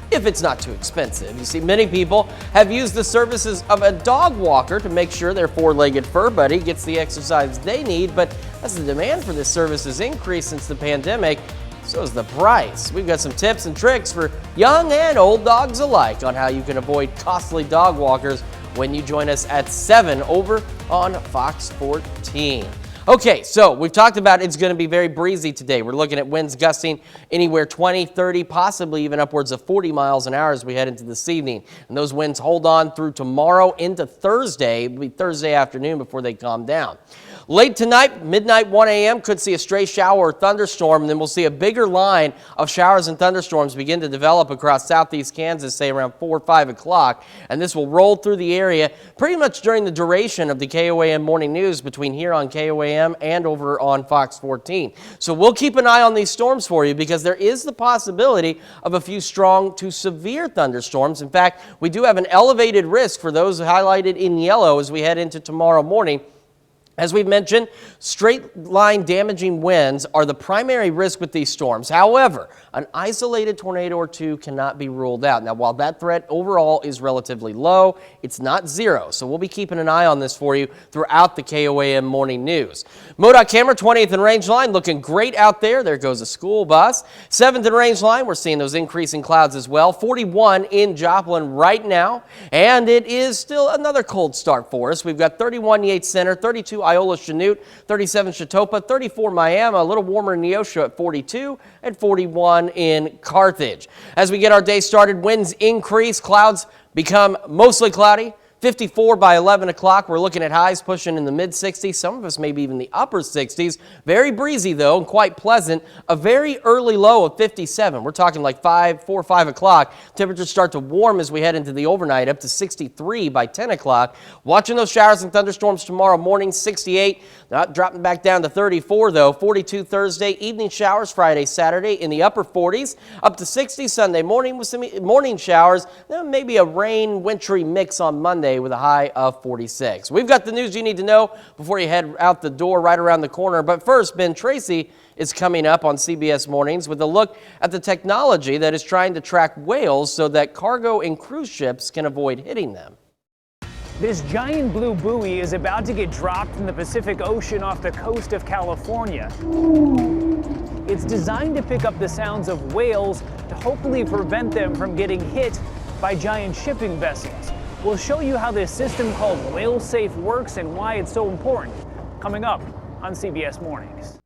if it's not too expensive. You see, many people have used the services of a dog walker to make sure their four-legged fur buddy gets the exercise they need, but as the demand for this service has increased since the pandemic, so is the price. We've got some tips and tricks for young and old dogs alike on how you can avoid costly dog walkers when you join us at 7 over on Fox 14. Okay, so we've talked about it's going to be very breezy today. We're looking at winds gusting anywhere 20, 30, possibly even upwards of 40 miles an hour as we head into this evening. And those winds hold on through tomorrow into Thursday. It'll be Thursday afternoon before they calm down. Late tonight, midnight 1 a.m., could see a stray shower or thunderstorm, and then we'll see a bigger line of showers and thunderstorms begin to develop across southeast Kansas, say around 4 or 5 o'clock. And this will roll through the area pretty much during the duration of the KOAM morning news between here on KOAM and over on Fox 14. So we'll keep an eye on these storms for you because there is the possibility of a few strong to severe thunderstorms. In fact, we do have an elevated risk for those highlighted in yellow as we head into tomorrow morning. As we've mentioned, straight line damaging winds are the primary risk with these storms. However, an isolated tornado or two cannot be ruled out. Now, while that threat overall is relatively low, it's not zero. So we'll be keeping an eye on this for you throughout the KOAM morning news. MoDOT camera 20th and Range Line looking great out there. There goes a school bus. 7th and Range Line, we're seeing those increasing clouds as well. 41 in Joplin right now. And it is still another cold start for us. We've got 31 Yates Center, 32 Iola Chanute, 37 Chatopa, 34 Miami, a little warmer in Neosho at 42, and 41 in Carthage. As we get our day started, winds increase, clouds become mostly cloudy. 54 by 11 o'clock. We're looking at highs pushing in the mid-60s. Some of us maybe even the upper 60s. Very breezy, though, and quite pleasant. A very early low of 57. We're talking like 4 or 5 o'clock. Temperatures start to warm as we head into the overnight, up to 63 by 10 o'clock. Watching those showers and thunderstorms tomorrow morning, 68. Not dropping back down to 34, though. 42 Thursday. Evening showers Friday, Saturday in the upper 40s. Up to 60 Sunday morning with some morning showers. Then maybe a rain, wintry mix on Monday with a high of 46. We've got the news you need to know before you head out the door right around the corner. But first, Ben Tracy is coming up on CBS Mornings with a look at the technology that is trying to track whales so that cargo and cruise ships can avoid hitting them. This giant blue buoy is about to get dropped in the Pacific Ocean off the coast of California. It's designed to pick up the sounds of whales to hopefully prevent them from getting hit by giant shipping vessels. We'll show you how this system called Whale Safe works and why it's so important. Coming up on CBS Mornings.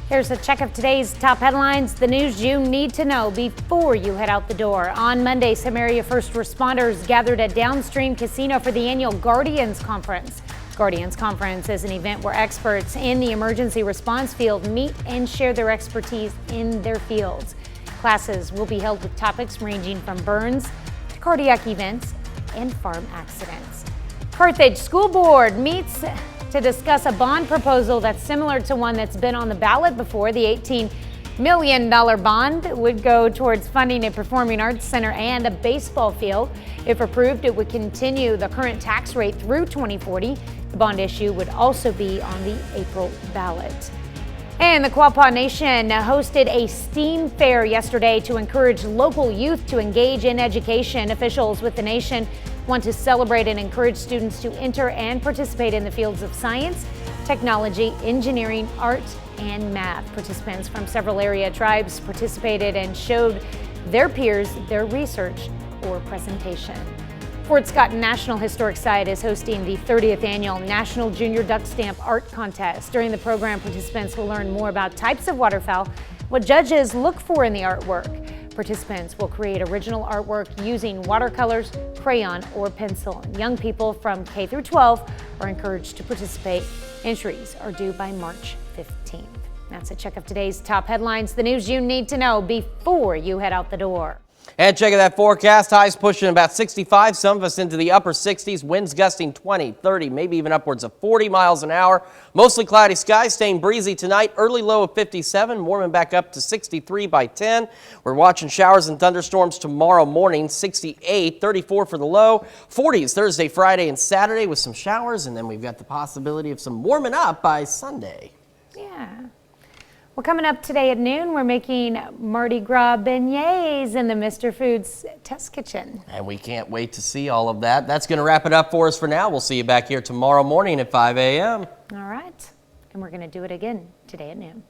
Here's a check of today's top headlines, the news you need to know before you head out the door. On Monday, some area first responders gathered at Downstream Casino for the annual Guardians Conference. Guardians Conference is an event where experts in the emergency response field meet and share their expertise in their fields. Classes will be held with topics ranging from burns to cardiac events and farm accidents. Carthage School Board meets to discuss a bond proposal that's similar to one that's been on the ballot before. The $18 million bond would go towards funding a performing arts center and a baseball field. If approved, it would continue the current tax rate through 2040. The bond issue would also be on the April ballot. And the Quapaw Nation hosted a STEAM fair yesterday to encourage local youth to engage in education. Officials with the nation want to celebrate and encourage students to enter and participate in the fields of science, technology, engineering, art, and math. Participants from several area tribes participated and showed their peers their research or presentation. Fort Scott National Historic Site is hosting the 30th Annual National Junior Duck Stamp Art Contest. During the program, participants will learn more about types of waterfowl, what judges look for in the artwork. Participants will create original artwork using watercolors, crayon, or pencil. Young people from K through 12 are encouraged to participate. Entries are due by March 15th. That's a check of today's top headlines, the news you need to know before you head out the door. And check out that forecast. Highs pushing about 65, some of us into the upper 60s. Winds gusting 20, 30, maybe even upwards of 40 miles an hour. Mostly cloudy skies, staying breezy tonight. Early low of 57, warming back up to 63 by 10. We're watching showers and thunderstorms tomorrow morning. 68, 34 for the low. 40s Thursday, Friday, and Saturday with some showers. And then we've got the possibility of some warming up by Sunday. Yeah. Well, coming up today at noon, we're making Mardi Gras beignets in the Mr. Foods Test Kitchen. And we can't wait to see all of that. That's going to wrap it up for us for now. We'll see you back here tomorrow morning at 5 a.m. All right. And we're going to do it again today at noon.